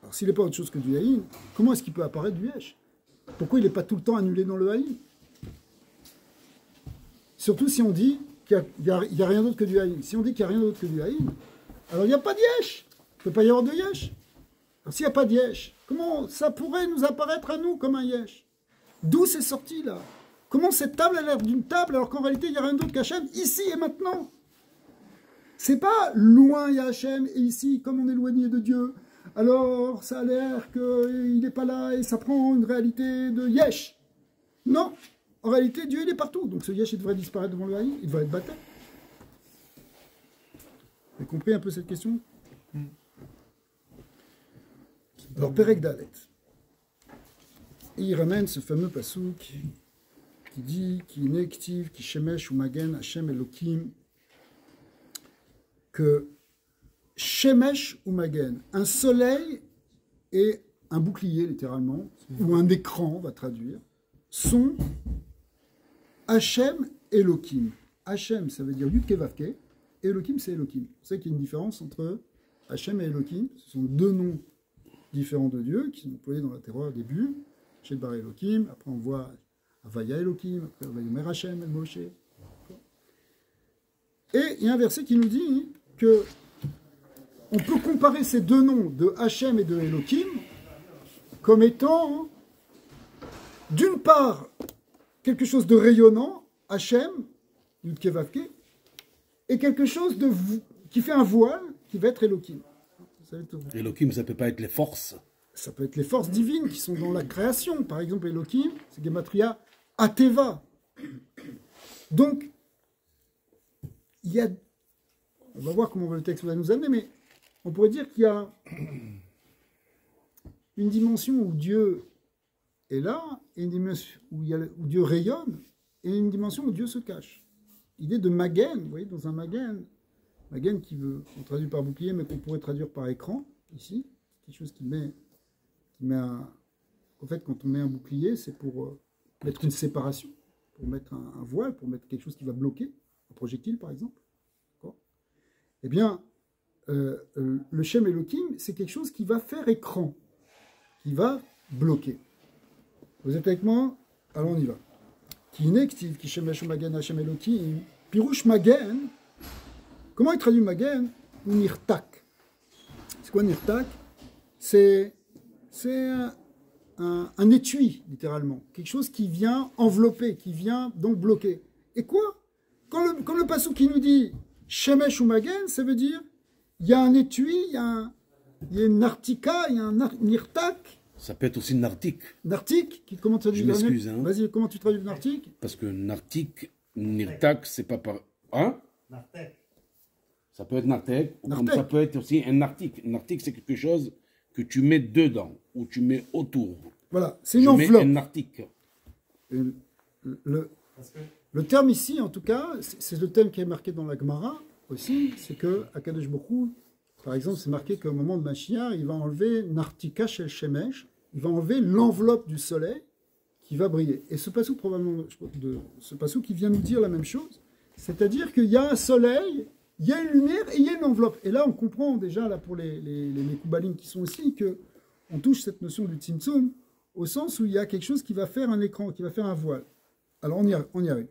Alors, s'il n'est pas autre chose que du haïm, comment est-ce qu'il peut apparaître du yesh? Pourquoi il n'est pas tout le temps annulé dans le haïm? Surtout si on dit qu'il n'y a rien d'autre que du haïm. Si on dit qu'il n'y a rien d'autre que du haïm, alors il n'y a pas de yesh. Il ne peut pas y avoir de yesh. Alors s'il n'y a pas de yesh, comment ça pourrait nous apparaître à nous comme un yesh? D'où c'est sorti là? Comment cette table a l'air d'une table alors qu'en réalité il n'y a rien d'autre qu'Hachem ici et maintenant? C'est pas loin il y a Hachem et ici comme on est éloigné de Dieu, alors ça a l'air qu'il n'est pas là et ça prend une réalité de yesh. Non, en réalité Dieu il est partout, donc ce yesh il devrait disparaître devant le haïm, il devrait être baptême. Vous avez compris un peu cette question? Alors, Perek Dalet. Et il ramène ce fameux pasouk qui dit qui nektiv, qui shemesh ou magen, Hashem Elohim, que shemesh ou magen, un soleil et un bouclier, littéralement, ou un écran, on va traduire, sont Hashem Elohim. Hashem, ça veut dire Yud Kevavke, Elohim, c'est Elohim. Vous savez qu'il y a une différence entre Hashem et Elohim, ce sont deux noms différents de Dieu, qui sont employés dans la Torah au début, Shed Bar Elohim, après on voit Havaya Elohim, après on voit Yomer Hashem, El Moshe. Et il y a un verset qui nous dit que on peut comparer ces deux noms de Hashem et de Elohim comme étant, d'une part, quelque chose de rayonnant, Hashem, Yud Kevavke, et quelque chose qui fait un voile, qui va être Elohim. Elohim, ça ne peut pas être les forces. Ça peut être les forces divines qui sont dans la création. Par exemple, Elohim, c'est Gematria Ateva. Donc, il y a... On va voir comment le texte va nous amener, mais on pourrait dire qu'il y a une dimension où Dieu est là, et une dimension où Dieu rayonne, et une dimension où Dieu se cache. L'idée de Magen, vous voyez, dans un Magen qui veut, on traduit par bouclier, mais qu'on pourrait traduire par écran, ici, quelque chose qui met un... En fait, quand on met un bouclier, c'est pour mettre une séparation, pour mettre un voile, pour mettre quelque chose qui va bloquer, un projectile par exemple. Eh bien, le Shem Elohim, c'est quelque chose qui va faire écran, qui va bloquer. Vous êtes avec moi? Alors on y va. Ki nektiv, ki shemesh magen Hashem Elohim, pirouche magen. Comment il traduit magen? Ou nirtak. C'est quoi nirtak? C'est un étui, littéralement. Quelque chose qui vient envelopper, qui vient donc bloquer. Et quoi? quand le passou qui nous dit Shemesh ou Magen, ça veut dire il y a un étui, il y a une nartika, il y a un nirtak. Ça peut être aussi nartik. Nartik, comment tu traduis? Je m'excuse. Hein. Vas-y, comment tu traduis nartik? Parce que nartik, nirtak, c'est pas par... Hein? Nartek. Ça peut être nartek, ou comme Nartek. ça peut être aussi un nartik. Nartik, c'est quelque chose que tu mets dedans, ou tu mets autour. Voilà, c'est une Je mets enveloppe. un nartik. Le terme ici, en tout cas, c'est le terme qui est marqué dans la Gemara aussi, c'est que Akadosh Baruch Hu, par exemple, c'est marqué qu'au moment de Mashiach, il va enlever Nartika Shel Shemesh, il va enlever l'enveloppe du soleil qui va briller. Et ce passou, probablement, ce passou qui vient nous dire la même chose, c'est-à-dire qu'il y a un soleil, il y a une lumière et il y a une enveloppe. Et là, on comprend déjà, là, pour les Mekoubalim qui sont ici, qu'on touche cette notion du Tzimtzum au sens où il y a quelque chose qui va faire un écran, qui va faire un voile. Alors, on y arrive.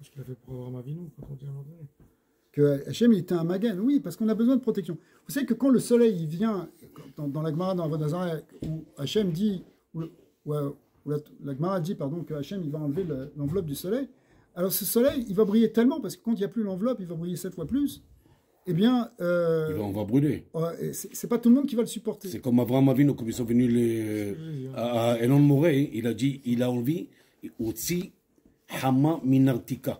Je l'ai fait pour avoir ma vie, non, quand on dit à un moment donné. Que Hachem il était un magen, oui, parce qu'on a besoin de protection. Vous savez que quand le soleil il vient, dans la Gemara, dans Avodah où Hachem dit, la Gemara dit, pardon, que Hachem il va enlever l'enveloppe du soleil, alors ce soleil, il va briller tellement, parce que quand il n'y a plus l'enveloppe, il va briller 7 fois plus, eh bien... On va brûler. C'est pas tout le monde qui va le supporter. C'est comme Avraham Avinu, quand ils sont venus à Elon Moré, il a dit, il a envie, Utsi Hama Minartika.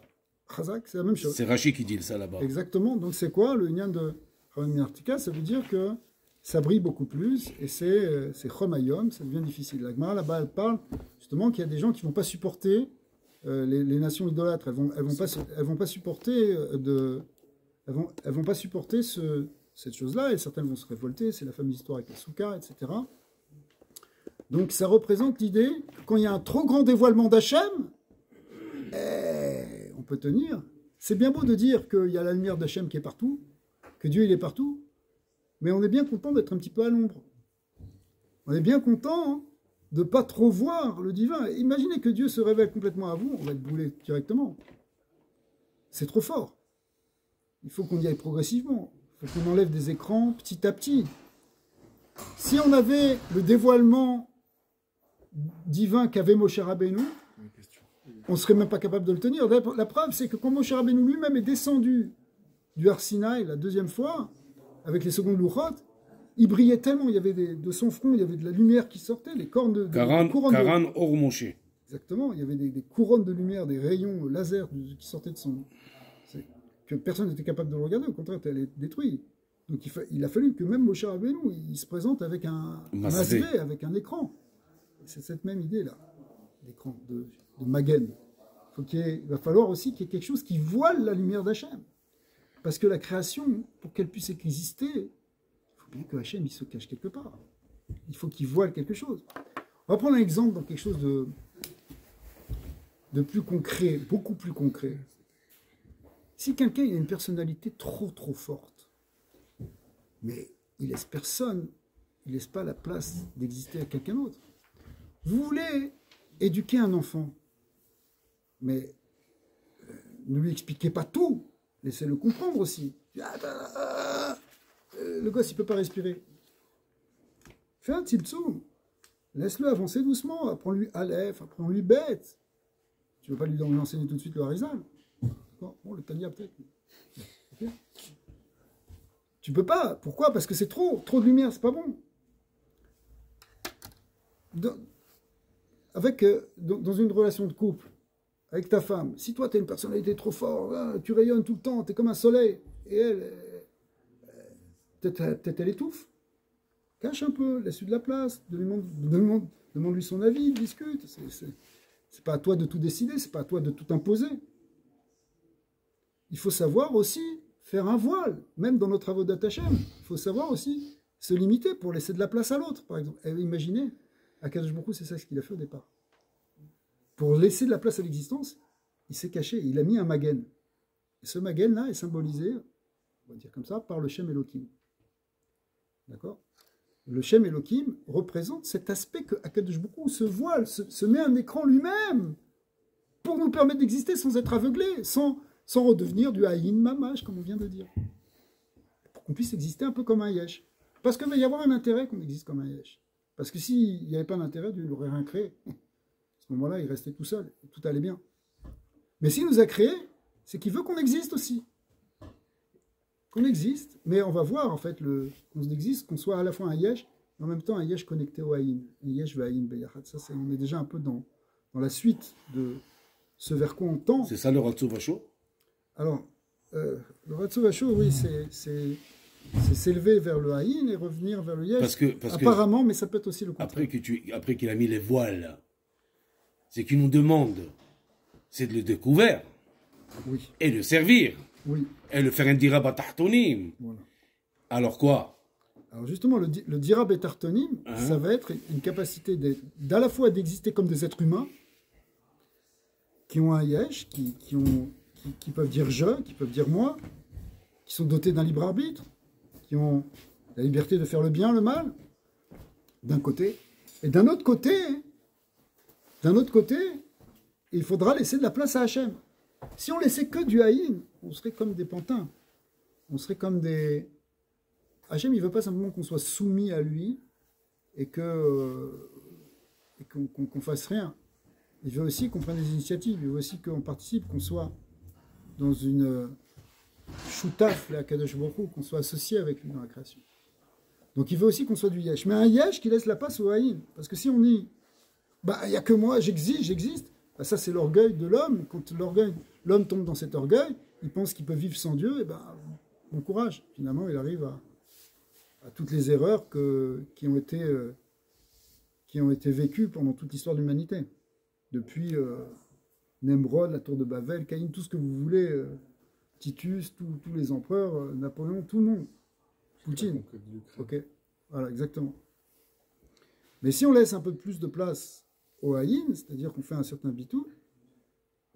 Chazak, c'est la même chose. C'est Rachid qui dit ça là-bas. Exactement. Donc c'est quoi le lien de Minartika? Ça veut dire que ça brille beaucoup plus et c'est Chomayom, ça devient difficile. La Gemara là-bas, elle parle justement qu'il y a des gens qui ne vont pas supporter les nations idolâtres. Elles vont pas supporter elles vont pas supporter cette chose-là et certaines vont se révolter. C'est la fameuse histoire avec la Souka, etc. Donc ça représente l'idée que quand il y a un trop grand dévoilement d'Hachem, on peut tenir. C'est bien beau de dire qu'il y a la lumière d'Hachem qui est partout, que Dieu il est partout, mais on est bien content d'être un petit peu à l'ombre. On est bien content de ne pas trop voir le divin. Imaginez que Dieu se révèle complètement à vous, on va être brûlé directement. C'est trop fort. Il faut qu'on y aille progressivement. Il faut qu'on enlève des écrans petit à petit. Si on avait le dévoilement divin qu'avait Moshe Rabbeinu, on ne serait même pas capable de le tenir. La preuve, c'est que quand Moshe Rabbeinu lui-même est descendu du Har Sinaï la deuxième fois, avec les secondes louchot, il brillait tellement, il y avait de son front, il y avait de la lumière qui sortait, les cornes de couronnes Karan Or Moshe. Exactement, il y avait des couronnes de lumière, des rayons laser qui sortaient de son... que personne n'était capable de le regarder, au contraire, elle est détruite. Donc il a fallu que même Moshe Rabbeinu, il se présente avec un masvé, avec un écran. C'est cette même idée-là, l'écran de Magen. Il va falloir aussi qu'il y ait quelque chose qui voile la lumière d'Hachem. Parce que la création, pour qu'elle puisse exister, il faut bien que Hachem il se cache quelque part. Il faut qu'il voile quelque chose. On va prendre un exemple dans quelque chose de plus concret, beaucoup plus concret. Si quelqu'un a une personnalité trop forte, mais il laisse personne, il laisse pas la place d'exister à quelqu'un d'autre. Vous voulez éduquer un enfant, mais ne lui expliquez pas tout, laissez-le comprendre aussi. Le gosse, il ne peut pas respirer. Fais un tzimtzum, laisse-le avancer doucement, apprends-lui Aleph, apprends-lui Beth. Tu ne veux pas lui enseigner tout de suite le Harizal. Bon, le Tania peut-être. Okay. Tu peux pas. Pourquoi? Parce que c'est trop de lumière, c'est pas bon. Dans une relation de couple, avec ta femme, si toi tu as une personnalité trop forte, hein, tu rayonnes tout le temps, tu es comme un soleil, et elle, peut-être elle étouffe, cache un peu, laisse-lui de la place, demande-lui son avis, discute. C'est pas à toi de tout décider, c'est pas à toi de tout imposer. Il faut savoir aussi faire un voile, même dans nos travaux d'Hachem. Il faut savoir aussi se limiter pour laisser de la place à l'autre, par exemple. Et imaginez, Akadosh Baruch Hu, c'est ça ce qu'il a fait au départ. Pour laisser de la place à l'existence, il s'est caché, il a mis un magen. Et ce magen-là est symbolisé, on va dire comme ça, par le Shem Elohim. D'accord? Le Shem Elohim représente cet aspect que Akadosh Baruch Hu se voile, se met un écran lui-même, pour nous permettre d'exister sans être aveuglés, sans redevenir du Haïn Mamash, comme on vient de dire. Pour qu'on puisse exister un peu comme un Yesh. Parce qu'il va y avoir un intérêt qu'on existe comme un Yesh. Parce que s'il n'y avait pas d'intérêt, Dieu n'aurait rien créé. À ce moment-là, il restait tout seul, tout allait bien. Mais s'il nous a créés, c'est qu'il veut qu'on existe aussi. Qu'on existe, mais on va voir en fait qu'on existe, qu'on soit à la fois un yesh, mais en même temps un yesh connecté au haïn. Un yesh ve'haïn beyachad. Ça, on est déjà un peu dans la suite de ce vers quoi on tend. C'est ça le Ratso Vacho? Alors, le Ratso Vacho, oui, c'est s'élever vers le haïn et revenir vers le yesh. Parce apparemment, mais ça peut être aussi le contraire. Après qu'il a mis les voiles, c'est qu'il nous demande, c'est de le découvrir, Oui, et de servir, oui. et le faire un dirab tahtonim. Voilà. Alors quoi? Alors justement, le dirab et tartonim, ça va être une capacité d'à la fois d'exister comme des êtres humains, qui ont un yesh, qui peuvent dire je, qui peuvent dire moi, qui sont dotés d'un libre arbitre, qui ont la liberté de faire le bien, le mal, d'un côté. Et d'un autre côté, il faudra laisser de la place à Hachem. Si on laissait que du haïn, on serait comme des pantins. On serait comme des... Hachem, il ne veut pas simplement qu'on soit soumis à lui et qu'on fasse rien. Il veut aussi qu'on prenne des initiatives. Il veut aussi qu'on participe, qu'on soit dans une choutaf, la Kadosh Baruch Hu, qu'on soit associé avec lui dans la création. Donc il veut aussi qu'on soit du yesh. Mais un yesh qui laisse la place au haïn. Parce que si on dit, il n'y a que moi, j'existe, ça c'est l'orgueil de l'homme. Quand l'homme tombe dans cet orgueil, il pense qu'il peut vivre sans Dieu, et bon courage. Finalement, il arrive à toutes les erreurs qui ont été vécues pendant toute l'histoire de l'humanité. Depuis Nemrod, la tour de Babel, Caïn, tout ce que vous voulez, Titus, tous les empereurs, Napoléon, tout le monde. Poutine. Ok, voilà, exactement. Mais si on laisse un peu plus de place au haïn, c'est-à-dire qu'on fait un certain bitou,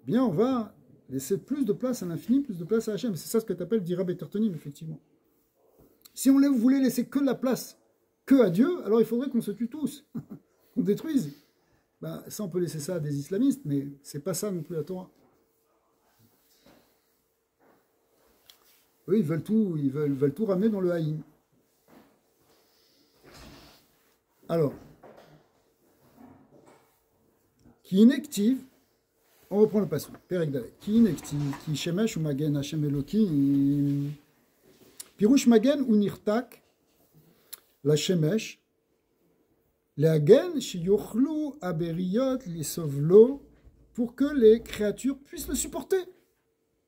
eh bien on va laisser plus de place à l'infini, plus de place à Hachem. C'est ça ce que tu appelles dirab et tartonim, effectivement. Si on voulait laisser que la place que à Dieu, alors il faudrait qu'on se tue tous, qu'on détruise. Ça, on peut laisser ça à des islamistes, mais c'est pas ça non plus la Torah. Eux, ils veulent tout ramener dans le haïm. Alors, qui inactive, on reprend le passage. Perek Dalet. Qui inactive, qui shemesh ou magen Hashem Elokim, pirouche magen ou nirtak, la shemesh, Lehagen shiyochlu aberiyot lisovlo, pour que les créatures puissent le supporter.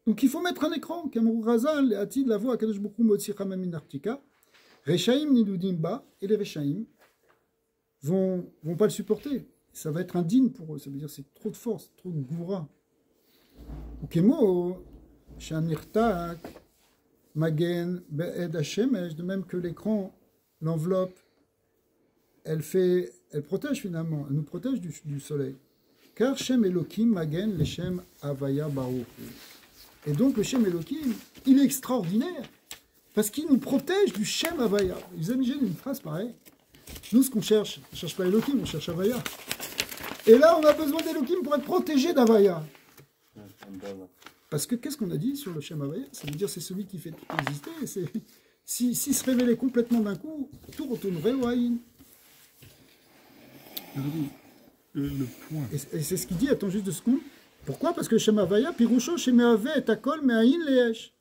Donc il faut mettre un écran. Kamrou Razal, Atid, la voix, Kadosh Baruch Hu Motzi Chamamin Artika, Rechaim Nidudim Ba, et les Rechaim vont pas le supporter. Ça va être indigne pour eux. Ça veut dire c'est trop de force, trop de goura. Ukemo, Shanirtak, Magen, Be'ed Hashemesh, de même que l'écran, l'enveloppe, elle protège finalement, elle nous protège du soleil. Car Shem Elokim Magen le Shem Havaya Baruch. Et donc le Shem Elokim, il est extraordinaire, parce qu'il nous protège du Shem Havaya. Vous imaginez une phrase pareille. Nous, ce qu'on cherche, on ne cherche pas Elokim, on cherche Havaya. Et là, on a besoin d'Elokim pour être protégé d'Havaya. Parce que qu'est-ce qu'on a dit sur le Shem Havaya? Ça veut dire c'est celui qui fait tout exister. S'il se révélait complètement d'un coup, tout retournerait au Haïn. Le point. Et c'est ce qu'il dit, attends juste 2 secondes. Pourquoi? Parce que Shem Havaya, Pirusho, Shem Havaya et Akol, mais Haïn, Lehesh.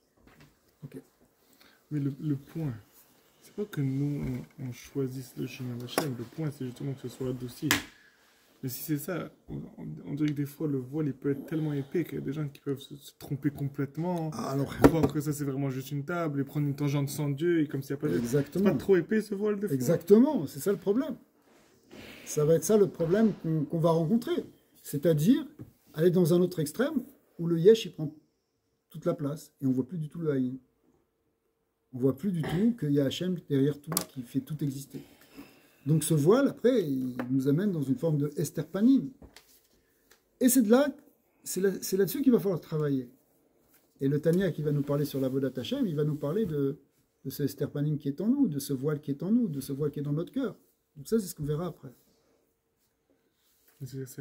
Ok. Mais le point, c'est pas que nous, on choisisse le Shem Havaya. Le point, c'est justement que ce soit docile. Mais si c'est ça, on dirait que des fois, le voile, il peut être tellement épais qu'il y a des gens qui peuvent se tromper complètement, croire que ça, c'est vraiment juste une table, et prendre une tangente sans Dieu, et comme s'il n'y a pas de... Exactement. C'est pas trop épais, ce voile, des fois. Exactement, c'est ça le problème. Ça va être ça le problème qu'on va rencontrer. C'est-à-dire aller dans un autre extrême où le yesh il prend toute la place et on ne voit plus du tout le haïn. On ne voit plus du tout qu'il y a Hachem derrière tout qui fait tout exister. Donc ce voile, après, il nous amène dans une forme de esterpanim. Et c'est là-dessus qu'il va falloir travailler. Et le Tania qui va nous parler sur la Vodat Hachem, il va nous parler de ce esterpanim qui est en nous, de ce voile qui est en nous, de ce voile qui est dans notre cœur. Donc ça, c'est ce qu'on verra après.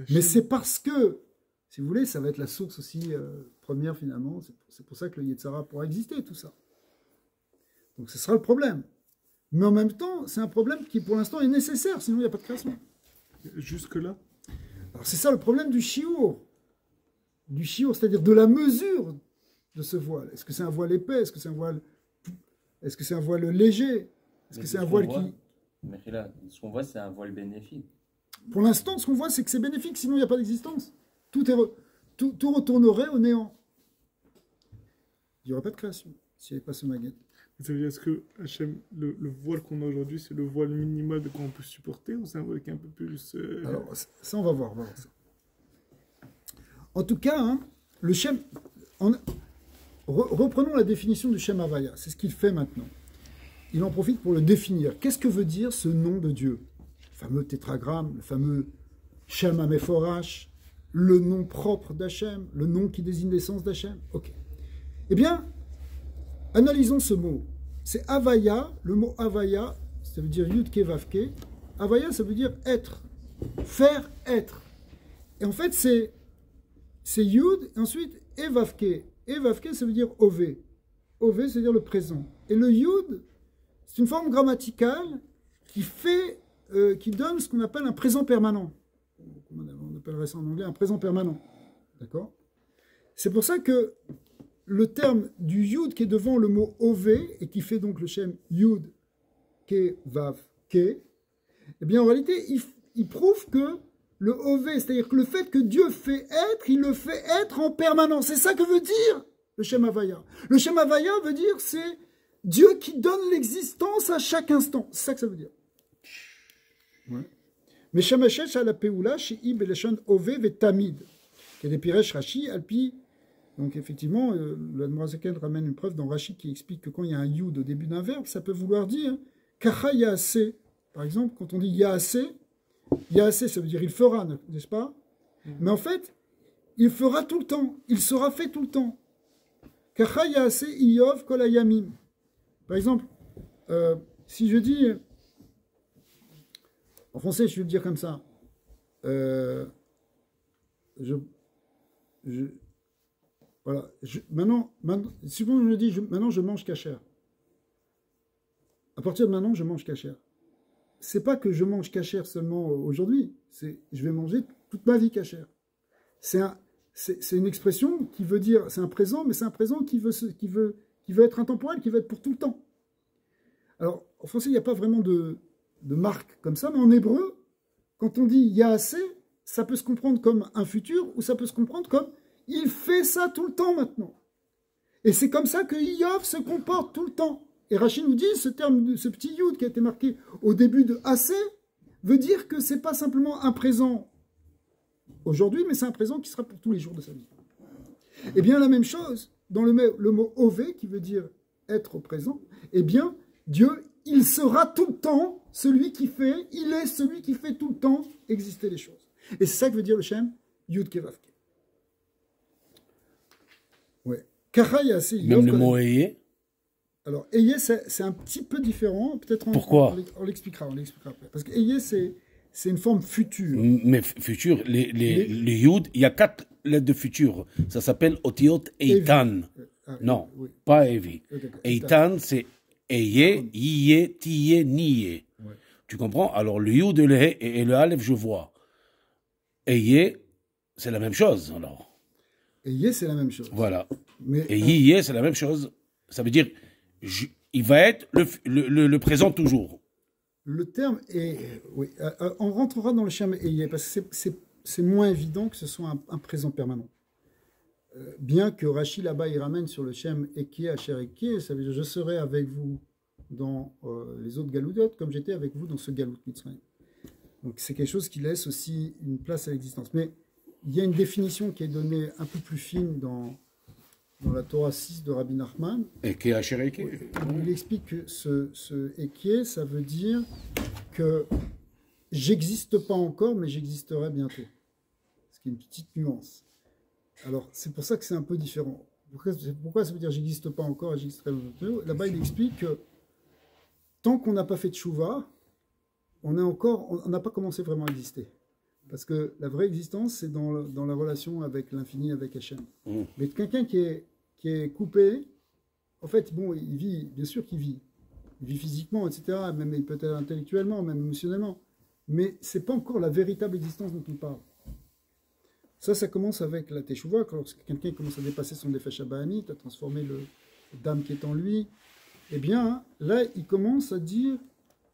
Mais c'est parce que, si vous voulez, ça va être la source aussi première finalement. C'est pour ça que le Yetzara pourra exister, tout ça. Donc ce sera le problème. Mais en même temps, c'est un problème qui pour l'instant est nécessaire, sinon il n'y a pas de création. Jusque-là? Alors c'est ça le problème du chiour. Du chiour, c'est-à-dire de la mesure de ce voile? Est-ce que c'est un voile épais? Est-ce que c'est un voile léger? Est-ce que c'est un voile qui... Mais là, ce qu'on voit, c'est un voile bénéfique. Pour l'instant, ce qu'on voit, c'est que c'est bénéfique, sinon il n'y a pas d'existence. Tout retournerait au néant. Il n'y aurait pas de création s'il n'y avait pas ce maguette. Ça veut dire, est-ce que Hachem, le voile qu'on a aujourd'hui, c'est le voile minimal de quoi on peut supporter, ou c'est un voile qui est un peu plus... Alors, ça, on va voir. Ça. En tout cas, hein, le Shem... Reprenons la définition du Shem Havaya. C'est ce qu'il fait maintenant. Il en profite pour le définir. Qu'est-ce que veut dire ce nom de Dieu? Le fameux tétragramme, le fameux Shem HaMeforash, le nom propre d'Hachem, le nom qui désigne l'essence d'Hachem. Ok. Eh bien, analysons ce mot. C'est Havaya, le mot Havaya, ça veut dire Yud Ke Vav Ke. Havaya, ça veut dire être, faire être. Et en fait, c'est Yud, et ensuite Evav Ke. Evav Ke, ça veut dire Ové. Ové, c'est-à-dire le présent. Et le Yud, c'est une forme grammaticale qui donne ce qu'on appelle un présent permanent. On appellerait ça en anglais un présent permanent. D'accord? C'est pour ça que le terme du Yud qui est devant le mot Ové, et qui fait donc le Shem Yud, Ke, Vav, Ke, eh bien en réalité, il prouve que le Ové, c'est-à-dire que le fait que Dieu fait être, il le fait être en permanence. C'est ça que veut dire le Shem Havaya. Le Shem Havaya veut dire c'est Dieu qui donne l'existence à chaque instant. C'est ça que ça veut dire. Ouais. Mais Shem Hashesh à la Peoula, chez Ib et Leshon Ové Vetamid, qui est des Piresh Rashi, Alpi. Donc effectivement, le Admorazaken ramène une preuve dans Rashi qui explique que quand il y a un Yud au début d'un verbe, ça peut vouloir dire Kacha Yaase. Par exemple, quand on dit Yaase, Yaase, ça veut dire il fera, n'est-ce pas? Mais en fait, il fera tout le temps, il sera fait tout le temps. Kacha Yaase Iyov Kol Hayamim. Par exemple, si je dis, en français, je vais le dire comme ça, voilà, maintenant, souvent je dis, maintenant je mange kasher. À partir de maintenant, je mange kasher. C'est pas que je mange kasher seulement aujourd'hui, c'est je vais manger toute ma vie kasher. C'est une expression qui veut dire, c'est un présent, mais c'est un présent qui veut être intemporel, qui veut être pour tout le temps. Alors, en français, il n'y a pas vraiment de marque comme ça, mais en hébreu, quand on dit Yaase, ça peut se comprendre comme un futur, ou ça peut se comprendre comme il fait ça tout le temps maintenant. Et c'est comme ça que Iyov se comporte tout le temps. Et Rachid nous dit, ce petit Yud qui a été marqué au début de Assez, veut dire que c'est pas simplement un présent aujourd'hui, mais c'est un présent qui sera pour tous les jours de sa vie. Et bien la même chose, dans le mot Ové, qui veut dire être au présent, eh bien, Dieu, il sera tout le temps celui qui fait, il est celui qui fait tout le temps exister les choses. Et c'est ça que veut dire le Shem Yud Ke Vav Ke. Ouais. Même le mot Eye. Alors, Eye, c'est un petit peu différent. Peut-être pourquoi on l'expliquera après. Parce que Eye, c'est une forme future. Mais futur, les Yud, il y a 4 lettres de futur. Ça s'appelle Otiot Eitan. Non, oui. Pas Evi. Eitan, c'est Eye, Iye, Tiye, Niye. Ouais. Tu comprends? Alors, le Yud et le Aleph, je vois. Eye, c'est la même chose, alors. Eye, c'est la même chose. Voilà. Mais, et Iye, c'est la même chose. Ça veut dire, il va être le présent toujours. Le terme est... Oui, on rentrera dans le Shem Eye, parce que c'est moins évident que ce soit un présent permanent. Bien que Rashi, là-bas, il ramène sur le Shem Eke, Asher Eke, ça veut dire, je serai avec vous dans les autres galoudot, comme j'étais avec vous dans ce galout Mitzrayim. Donc c'est quelque chose qui laisse aussi une place à l'existence. Mais il y a une définition qui est donnée un peu plus fine dans la Torah 6 de Rabbi Nachman. Eke, Asher Eke. Il explique que ce Eke, ça veut dire que j'existe pas encore, mais j'existerai bientôt. Ce qui est une petite nuance. Alors, c'est pour ça que c'est un peu différent. Pourquoi ça veut dire j'existe pas encore et j'existerai bientôt? Là-bas, il explique que tant qu'on n'a pas fait de Tchouva, on n'a pas commencé vraiment à exister. Parce que la vraie existence, c'est dans la relation avec l'infini, avec Hachem. Mais quelqu'un qui est coupé, en fait, bon, il vit, bien sûr qu'il vit. Il vit physiquement, etc., même peut-être intellectuellement, même émotionnellement. Mais ce n'est pas encore la véritable existence dont on parle. Ça commence avec la Teshuvah, quand quelqu'un commence à dépasser son défait Shabbahamit, à transformer le d'âme qui est en lui, eh bien, là, il commence à dire,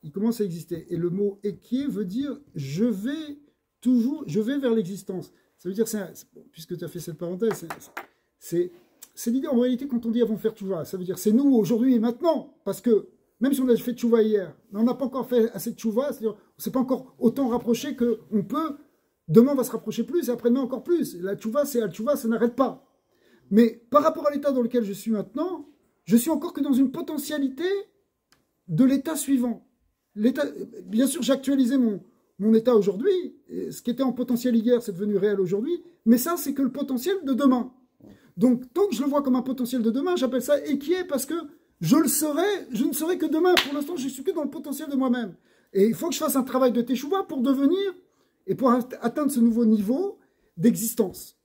il commence à exister. Et le mot Ekie veut dire je vais vers l'existence. Ça veut dire, puisque tu as fait cette parenthèse, c'est l'idée en réalité quand on dit avant faire tchouva. Ça veut dire c'est nous aujourd'hui et maintenant. Parce que même si on a fait tchouva hier, mais on n'a pas encore fait assez de tchouva, c'est-à-dire on ne s'est pas encore autant rapproché qu'on peut. Demain on va se rapprocher plus et après-demain encore plus. La tchouva, ça n'arrête pas. Mais par rapport à l'état dans lequel je suis maintenant, je suis encore que dans une potentialité de l'état suivant. Bien sûr, j'ai actualisé mon état aujourd'hui. Ce qui était en potentiel hier, c'est devenu réel aujourd'hui. Mais ça, c'est que le potentiel de demain. Donc, tant que je le vois comme un potentiel de demain, j'appelle ça équié parce que je ne serai que demain. Pour l'instant, je suis que dans le potentiel de moi-même. Et il faut que je fasse un travail de teshuva pour devenir et pour atteindre ce nouveau niveau d'existence.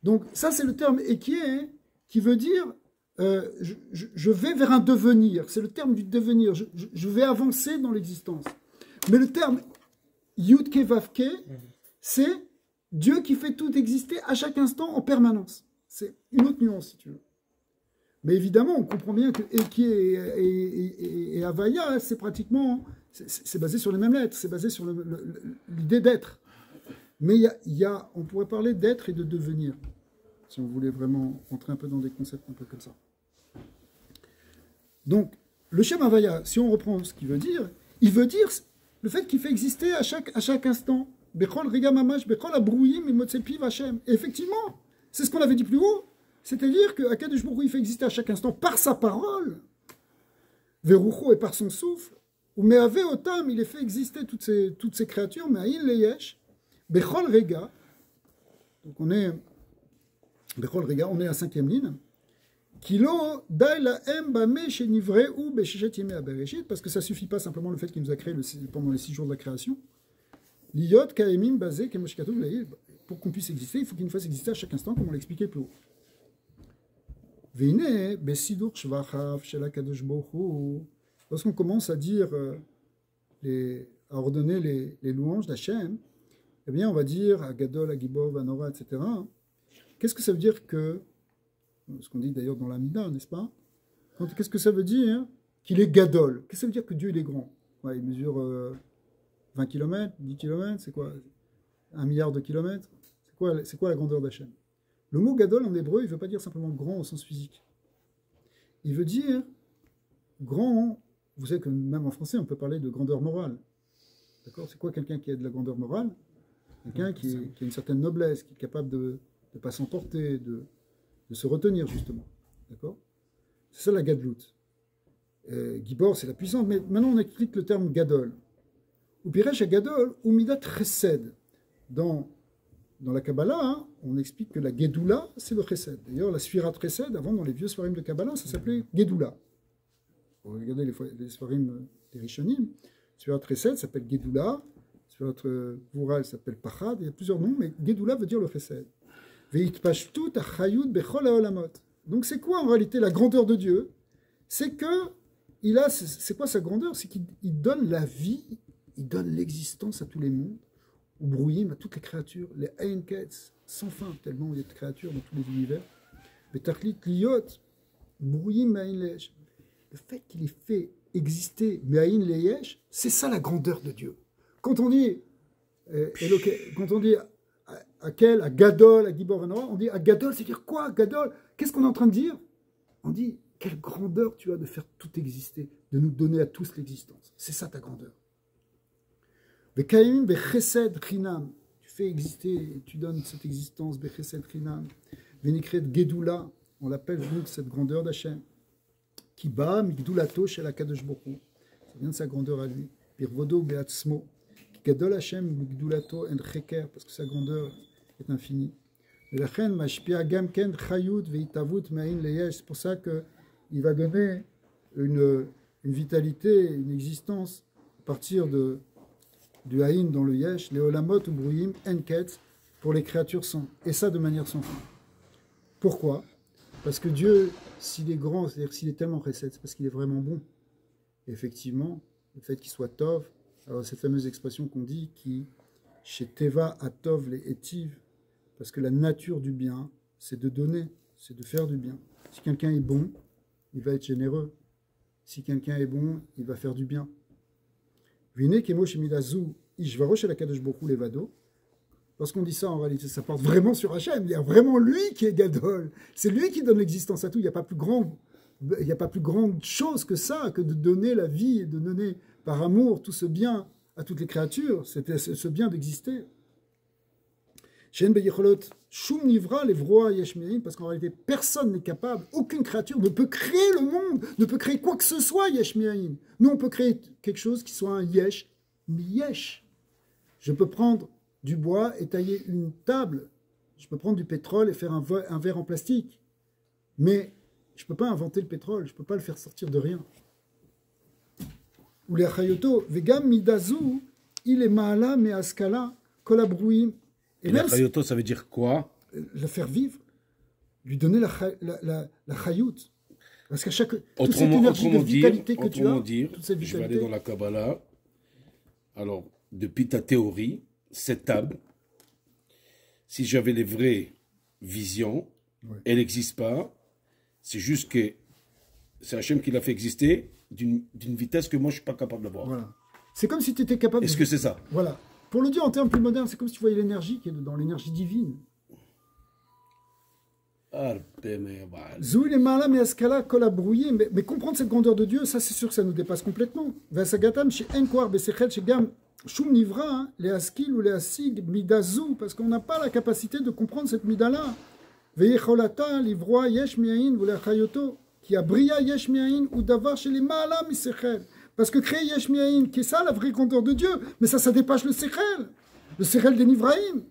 Donc, ça, c'est le terme équié qui veut dire je vais vers un devenir. C'est le terme du devenir. Je vais avancer dans l'existence. Mais le terme Yudke Vavke, c'est Dieu qui fait tout exister à chaque instant en permanence. C'est une autre nuance, si tu veux. Mais évidemment, on comprend bien que Eki et Havaya, c'est pratiquement, c'est basé sur les mêmes lettres, c'est basé sur l'idée d'être. Mais on pourrait parler d'être et de devenir, si on voulait vraiment entrer un peu dans des concepts un peu comme ça. Donc, le Shem Havaya, si on reprend ce qu'il veut dire, il veut dire le fait qu'il fait exister à chaque instant. Bechol Rega Mamash, Bechol Abrouim et Motsepi Vachem. Et effectivement, c'est ce qu'on avait dit plus haut. C'est-à-dire qu'Akadosh Baruch Hu, il fait exister à chaque instant par sa parole, Verucho et par son souffle, ou Meave Otam, il les fait exister toutes ces créatures, Me'aïn Leyesh, Bechol Rega, donc on est à 5e ligne, Kilo Daila Em Bame Shenivre ou Beshechet Yeme Abereshit, parce que ça suffit pas simplement le fait qu'il nous a créé pendant les 6 jours de la création. L'Iyot Kaemim Bazé Kemoshkatou pour qu'on puisse exister, il faut qu'il nous fasse exister à chaque instant, comme on l'expliquait plus haut. Veine Besidur Shvachav Shela Kadosh Baruch Hu. Lorsqu'on commence à dire, à ordonner les louanges d'Hachem, eh bien on va dire à Gadol, à Gibor, à Nora, etc. Qu'est-ce que ça veut dire que, ce qu'on dit d'ailleurs dans la Mida, n'est-ce pas? Qu'est-ce que ça veut dire qu'il est Gadol? Qu'est-ce que ça veut dire que Dieu il est grand? Ouais, il mesure 20 km, 10 km, c'est quoi? 1 milliard de kilomètres? C'est quoi la grandeur d'Hachem? Le mot Gadol en hébreu, il ne veut pas dire simplement grand au sens physique. Il veut dire grand, vous savez que même en français, on peut parler de grandeur morale. D'accord? C'est quoi quelqu'un qui a de la grandeur morale? Quelqu'un qui a une certaine noblesse, qui est capable de ne pas s'emporter, de se retenir justement. D'accord? C'est ça la gadlout. Gibor, c'est la puissance. Mais maintenant, on explique le terme Gadol. Ou Piresh à Gadol, ou Midat Chesed. Dans la Kabbalah, on explique que la Gedoula, c'est le Chesed. D'ailleurs, la Sfirat Chesed, avant, dans les vieux Sfarim de Kabbalah, ça s'appelait Gedoula. Vous regardez les Sfarim des Rishonim, Sfirat Chesed s'appelle Gedoula, Sfirat Vura, elle s'appelle Pachad, il y a plusieurs noms, mais Gedoula veut dire le Chesed. Veitpashtut achayut bechol haolamot. Donc c'est quoi en réalité la grandeur de Dieu? C'est c'est quoi sa grandeur? C'est qu'il donne la vie, il donne l'existence à tous les mondes, ou brouillim à toutes les créatures, les Einkets, sans fin, tellement il y a de créatures dans tous les univers. Mais Tarklit Liot, brouillim Me'ain Leyesh. Le fait qu'il ait fait exister Me'ain Leyesh, c'est ça la grandeur de Dieu. Quand on dit Akel, à Gadol, à Gibor, on dit à Gadol, c'est-à-dire quoi, Gadol? Qu'est-ce qu'on est en train de dire? On dit, quelle grandeur tu as de faire tout exister, de nous donner à tous l'existence. C'est ça ta grandeur. Tu fais exister, tu donnes cette existence, Bechesed Rinam. Venikret Gedoula, on l'appelle donc cette grandeur d'Hachem. Kiba, Migdoulato, Shel HaKadosh Baruch Hu. Ça vient de sa grandeur à lui. Birvodo, Beatzmo. Gadol Hachem, Migdoulato, En Cheker, parce que sa grandeur est infinie. C'est pour ça qu'il va donner une vitalité, une existence à partir du Haïn dans le Yesh, les Olamot ou Brouim, Enket, pour les créatures sans. Et ça de manière sans fin. Pourquoi? Parce que Dieu, s'il est grand, c'est-à-dire s'il est tellement chesed, c'est parce qu'il est vraiment bon. Et effectivement, le fait qu'il soit Tov, alors cette fameuse expression qu'on dit qui, chez Teva, Atov, les Etiv, Parce que la nature du bien, c'est de donner, c'est de faire du bien. Si quelqu'un est bon, il va être généreux. Si quelqu'un est bon, il va faire du bien. Lorsqu'on dit ça, en réalité, ça porte vraiment sur Hachem. Il y a vraiment lui qui est Gadol. C'est lui qui donne l'existence à tout. Il n'y a pas plus grande chose que ça, que de donner la vie et de donner par amour tout ce bien à toutes les créatures. C'était ce bien d'exister. Parce qu'en réalité, personne n'est capable, aucune créature ne peut créer le monde, ne peut créer quoi que ce soit, yesh mi'ayin. Nous, on peut créer quelque chose qui soit un yesh, mi-yesh. Je peux prendre du bois et tailler une table. Je peux prendre du pétrole et faire un verre en plastique. Mais je ne peux pas inventer le pétrole, je ne peux pas le faire sortir de rien. Ou les chayoto, vegam midazu, il est ma'ala me'askala, kolabrouim. Et la chayoto, ça veut dire quoi? Le faire vivre, lui donner la chayout. Parce qu'à chaque toute cette énergie de vitalité que tu as, toute cette vitalité, je vais aller dans la Kabbalah. Alors, depuis ta théorie, cette table, si j'avais les vraies visions, elle n'existe pas. C'est juste que c'est Hachem qui l'a fait exister d'une vitesse que moi je ne suis pas capable de voir. Voilà. C'est comme si tu étais capable. Est-ce que c'est ça? Voilà. Pour le dire en termes plus modernes, c'est comme si tu voyais l'énergie qui est dedans, l'énergie divine. Mais comprendre cette grandeur de Dieu, ça c'est sûr que ça nous dépasse complètement. Parce qu'on n'a pas la capacité de comprendre cette mida-là. Parce que créer yesh mi'ayin, qui est ça la vraie grandeur de Dieu, mais ça dépasse le sechel des nivraïm.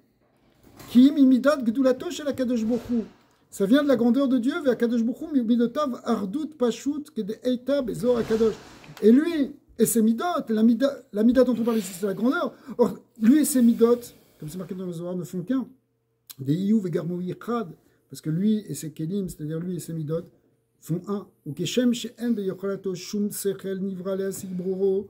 Qui imidat gdulato shel HaKadosh Baruch Hu. Ça vient de la grandeur de Dieu, vers HaKadosh Baruch Hu, midotav ardut pashut kedeita bezor HaKadosh. Et lui et ses midot, la mida dont on parle ici, c'est la grandeur. Or, lui et ses midot, comme c'est marqué dans le Zohar, ne font qu'un. Des iyuv et garmoui yichad, parce que lui et ses kelim, c'est-à-dire lui et ses midot, font un. Ou keshem she'en beyocholato shum sechel nivra le'asik bruro,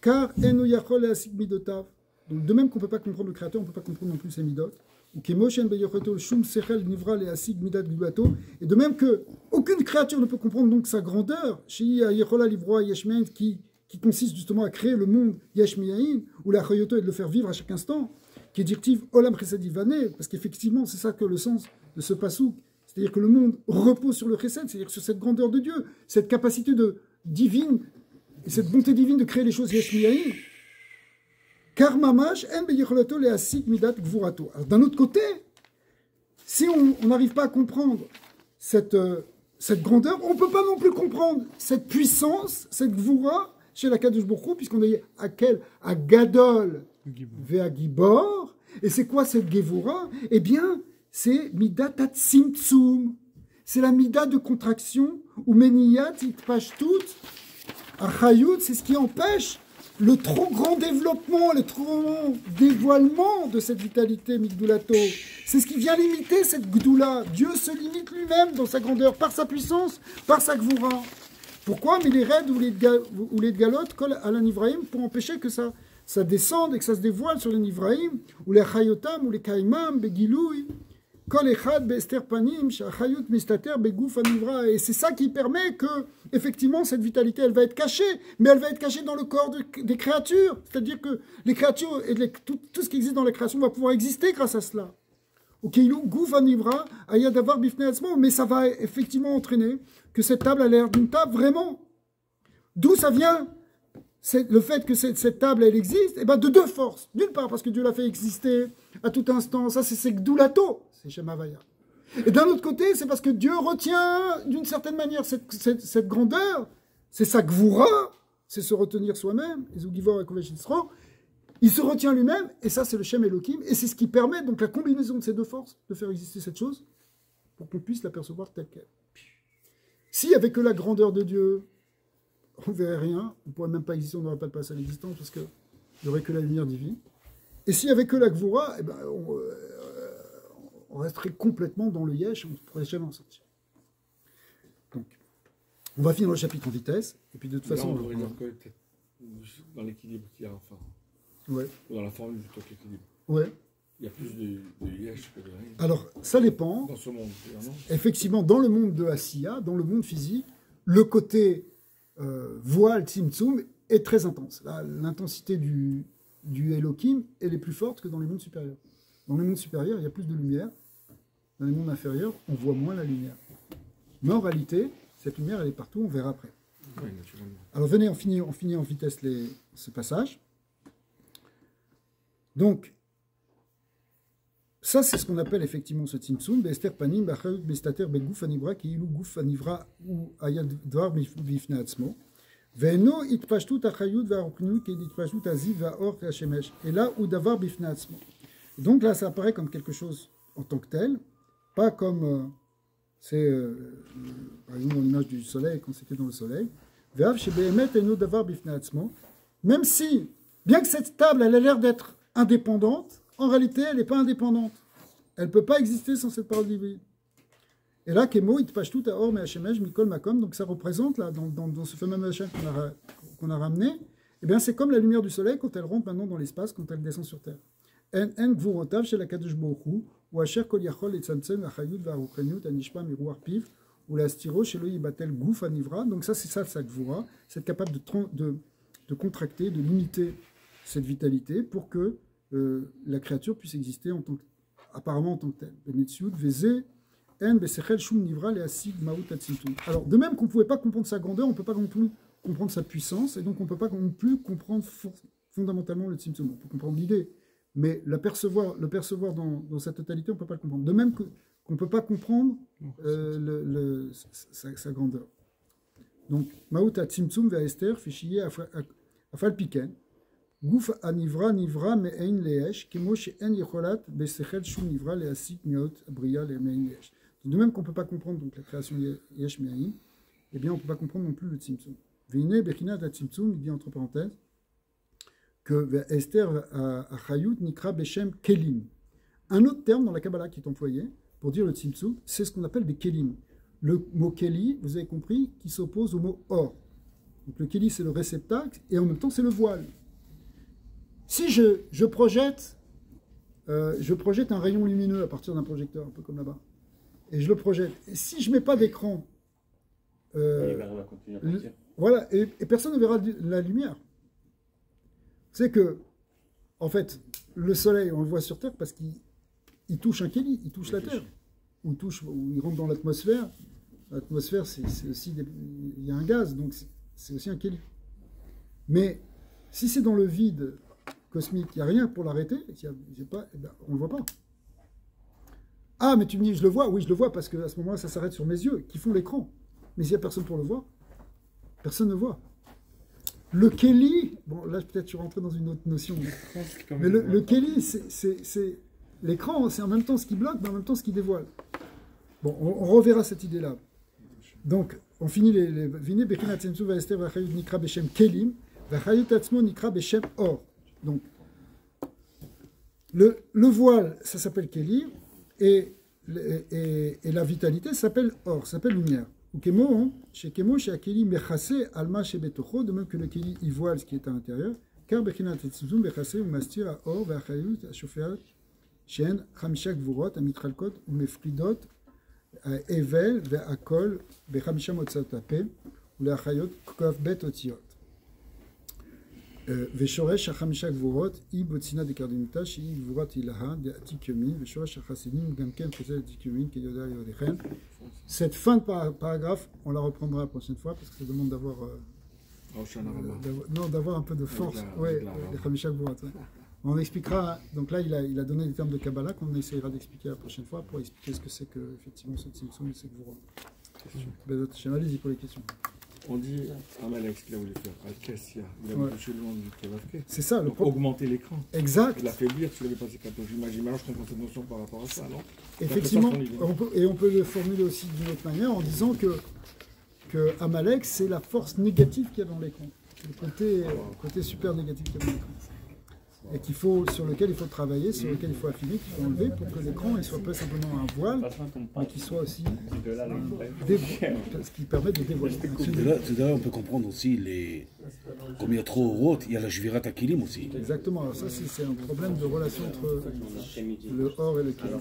car enu yachol le'asik midotav. Donc, de même qu'on ne peut pas comprendre le Créateur, on ne peut pas comprendre non plus ses midot. Ou kemoshen beyocholato shum sechel nivra le'asik midat gulato. Et de même que aucune créature ne peut comprendre donc sa grandeur, she'i yechola livroa yeshmein, qui consiste justement à créer le monde yesh mi'ayin, ou la chayoto est de le faire vivre à chaque instant, qui est directive olam chesed yivane, parce qu'effectivement c'est ça que le sens de ce pasouk. C'est-à-dire que le monde repose sur le chesed, c'est-à-dire sur cette grandeur de Dieu, cette capacité divine, et cette bonté divine de créer les choses yesh mi'ayin. Car mamash en beyecholato le'asik midat gvurato. Alors d'un autre côté, si on n'arrive pas à comprendre cette grandeur, on ne peut pas non plus comprendre cette puissance, cette gvura chez la Kadosh Baruch Hu, puisqu'on est à Gadol ve'a Gibor. Et c'est quoi cette gvura? Eh bien, c'est midat tzimtzum. C'est la mida de contraction, ou meniyat itpashtut achayut, c'est ce qui empêche le trop grand développement, le trop grand dévoilement de cette vitalité migdulato. C'est ce qui vient limiter cette gdoula. Dieu se limite lui-même dans sa grandeur, par sa puissance, par sa gvura. Pourquoi? Mais les raids ou les galotes collent à la nivraïm pour empêcher que ça descende et que ça se dévoile sur les nivraïm, ou les chayotam, ou les kaimam, begiloui. Et c'est ça qui permet que, effectivement, cette vitalité, elle va être cachée, mais elle va être cachée dans le corps des créatures. C'est-à-dire que les créatures et tout ce qui existe dans la création va pouvoir exister grâce à cela. Mais ça va effectivement entraîner que cette table a l'air d'une table vraiment. D'où ça vient? C'est le fait que cette table, elle existe, et ben de deux forces. D'une part, parce que Dieu l'a fait exister à tout instant, ça c'est Gdoulato, c'est Shemavaya. Et d'un autre côté, c'est parce que Dieu retient d'une certaine manière cette grandeur, c'est sa Gvoura, c'est se retenir soi-même, il se retient lui-même, et ça c'est le Shem Elohim, et c'est ce qui permet donc la combinaison de ces deux forces de faire exister cette chose, pour qu'on puisse l'apercevoir telle qu'elle. S'il n'y avait que la grandeur de Dieu, on ne verrait rien, on ne pourrait même pas exister, on n'aurait pas de place à l'existence parce qu'il n'y aurait que la lumière divine. Et s'il n'y avait que la Gvoura, eh ben, on resterait complètement dans le Yesh, on ne pourrait jamais en sortir. Donc, on va finir le chapitre en vitesse, et puis de toute façon... on pourrait dire que dans l'équilibre qu'il y a, enfin. Ouais. Dans la formule plutôt que l'équilibre. Ouais. Il y a plus de yesh que de rein. Alors, ça dépend. Dans ce monde, non? Effectivement, dans le monde de Asiya, dans le monde physique, le côté voile, tzimtzum, est très intense. L'intensité du Elohim, elle est plus forte que dans les mondes supérieurs. Dans les mondes supérieurs, il y a plus de lumière. Dans les mondes inférieurs, on voit moins la lumière. Mais en réalité, cette lumière, elle est partout, on verra après. Oui, naturellement. Alors venez, on finit en vitesse ce passage. Donc, ça, c'est ce qu'on appelle effectivement ce tzimtzum, Bester panim, bachayut, bestater, begouf anivra, ki ilu gouf anivra, ou ayad dvar bifne atzmo. Ve'eno itpashtut achayut va'aruknu, ki itpashtut aziv va'or kashemesh. Et là, ou davar bifne atzmo. Donc là, ça apparaît comme quelque chose en tant que tel, pas comme c'est, par exemple, dans l'image du soleil, quand c'était dans le soleil. Ve'av shebehemet eno davar bifne atzmo. Même si, bien que cette table, elle a l'air d'être indépendante, en réalité, elle n'est pas indépendante. Elle ne peut pas exister sans cette parole divine. Et là, Kemo, Itpashtut, Aor, Me'ashemesh, Mikol, Makom, donc ça représente, là, dans ce fameux machin qu'on a ramené, eh bien, c'est comme la lumière du soleil quand elle rentre maintenant dans l'espace, quand elle descend sur Terre. En Gvurotav, chez la Kadosh Bohu, ou Asher Kol Yachol, et Tzamtzem, Achayut, Varuchenut, Anishpa, Mirouar Piv, ou la Stiro, chez le Yibatel, Gouf, Anivra. Donc ça, c'est ça, sa Gvura. C'est capable de contracter, de limiter cette vitalité pour que la créature puisse exister apparemment en tant que telle. Alors, de même qu'on ne pouvait pas comprendre sa grandeur, on ne peut pas non plus comprendre sa puissance, et donc on ne peut pas non plus comprendre fondamentalement le tzimtzum. On peut comprendre l'idée, mais le percevoir dans sa totalité, on ne peut pas le comprendre. De même qu'on ne peut pas comprendre sa grandeur. Donc, Maout tzimtzum ve Esther, fichier afal piken. Gouf anivra nivra me'ein le'esh, kemo she'en yecholat besechel shum nivra le'asik miot bria le'me'ein le'esh. De même qu'on ne peut pas comprendre donc, la création yesh me'ain, eh bien on ne peut pas comprendre non plus le tzimtzum. Veine bechina da tzimtzum, il dit entre parenthèses, que Esther achayut nikra beshem kelim. Un autre terme dans la Kabbalah qui est employé pour dire le tzimtzum, c'est ce qu'on appelle des kelim. Le mot keli, vous avez compris, qui s'oppose au mot or. Donc le keli c'est le réceptacle et en même temps c'est le voile. Si je projette un rayon lumineux à partir d'un projecteur, un peu comme là-bas, et je le projette, et si je ne mets pas d'écran, voilà, et personne ne verra la lumière. C'est que, en fait, le soleil, on le voit sur Terre parce qu'il touche un kéli, il touche la Terre, ou il rentre dans l'atmosphère. L'atmosphère, c'est aussi, il y a un gaz, donc c'est aussi un kéli. Mais si c'est dans le vide cosmique, il n'y a rien pour l'arrêter, on ne le voit pas. Ah, mais tu me dis, je le vois? Oui, je le vois, parce qu'à ce moment-là, ça s'arrête sur mes yeux, qui font l'écran. Mais s'il n'y a personne pour le voir, personne ne voit. Le Kéli, bon, là, peut-être je suis rentré dans une autre notion. Mais le Kéli, c'est l'écran, c'est en même temps ce qui bloque, mais en même temps ce qui dévoile. Bon, on reverra cette idée-là. Donc, on finit les Vine, Bechina Tsemtsu, Vaester, Vachayut, Nikra, Beshem, Kelim, Vachayut, Atzmo, Nikra, Beshem, Or. Donc, le voile, ça s'appelle Kéli, et la vitalité ça s'appelle Or, ça s'appelle lumière. Ou Kemo, chez Kemo, chez Akeli, Mechase, Alma, chez Betocho, de même que le Kéli, il voile ce qui est à l'intérieur, car Bechina Tsemtsu, Bechase, ou Mastir, à Or, Vachayut, à Shofeat, Shen, Chamishak, Vurot, à Mitralkot, ou Mefridot, à Evel, Ve'akol, Bechamisha, Motsatape, ou la Chayot, Kof, Bet, Otiot. ושורש החמישה גבורות היא בצינה דקרדמיתה שהיא גבורת הילאה דעתיק יומין ושורש החסידים גם כן חוזר לעתיק יומין כיודע ליודכם. Cette fin de paragraphe, on la reprendra la prochaine fois parce que ça demande d'avoir un peu de force. Oui, les Khamisha Gvurat. On expliquera, donc là il a donné des termes de Kabbalah qu'on essayera d'expliquer la prochaine fois pour expliquer ce que c'est que effectivement ce Tzimtzum et ce Gvurat. Allez-y pour les questions. On dit Amalek, ce qu'il a voulu faire, Al-Kassia, il a voulu toucher le monde du Kevavke. C'est ça, donc augmenter l'écran. Exact. L'affaiblir, tu l'avais passé 14. J'imagine, maintenant je comprends cette notion par rapport à ça, non? Effectivement, on peut le formuler aussi d'une autre manière en disant que Amalek, c'est la force négative qu'il y a dans l'écran. Le côté super négatif qu'il y a dans l'écran. Et sur lequel il faut travailler, sur lequel il faut affiner, qu'il faut enlever pour que l'écran ne soit pas simplement un voile, mais qu'il soit aussi ce qui permet de dévoiler. C'est là on peut comprendre aussi Comme il y a trop Orot, il y a la Jvirat Akilim aussi. Exactement, alors ça c'est un problème de relation entre le or et le kélim.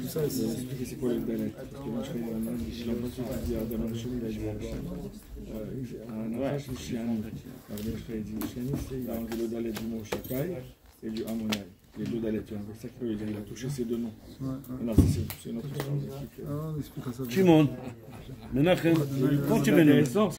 Tout ça, c'est... Expliquez c'est quoi le dalet. Parce que moi je fais un an, j'ai l'impression qu'il dit Adam Hashem, il a dit un enfant, c'est Shiani. Alors je fais dit Shiani, c'est il a enlevé le dalet du mot Shakai et du Amonai. Les deux dalets, tu vois, avec ça qu'il veut dire, il a touché ces deux noms. Non, c'est notre histoire. Ah, on expliquera ça. Shimon, Menachem, quand tu veux.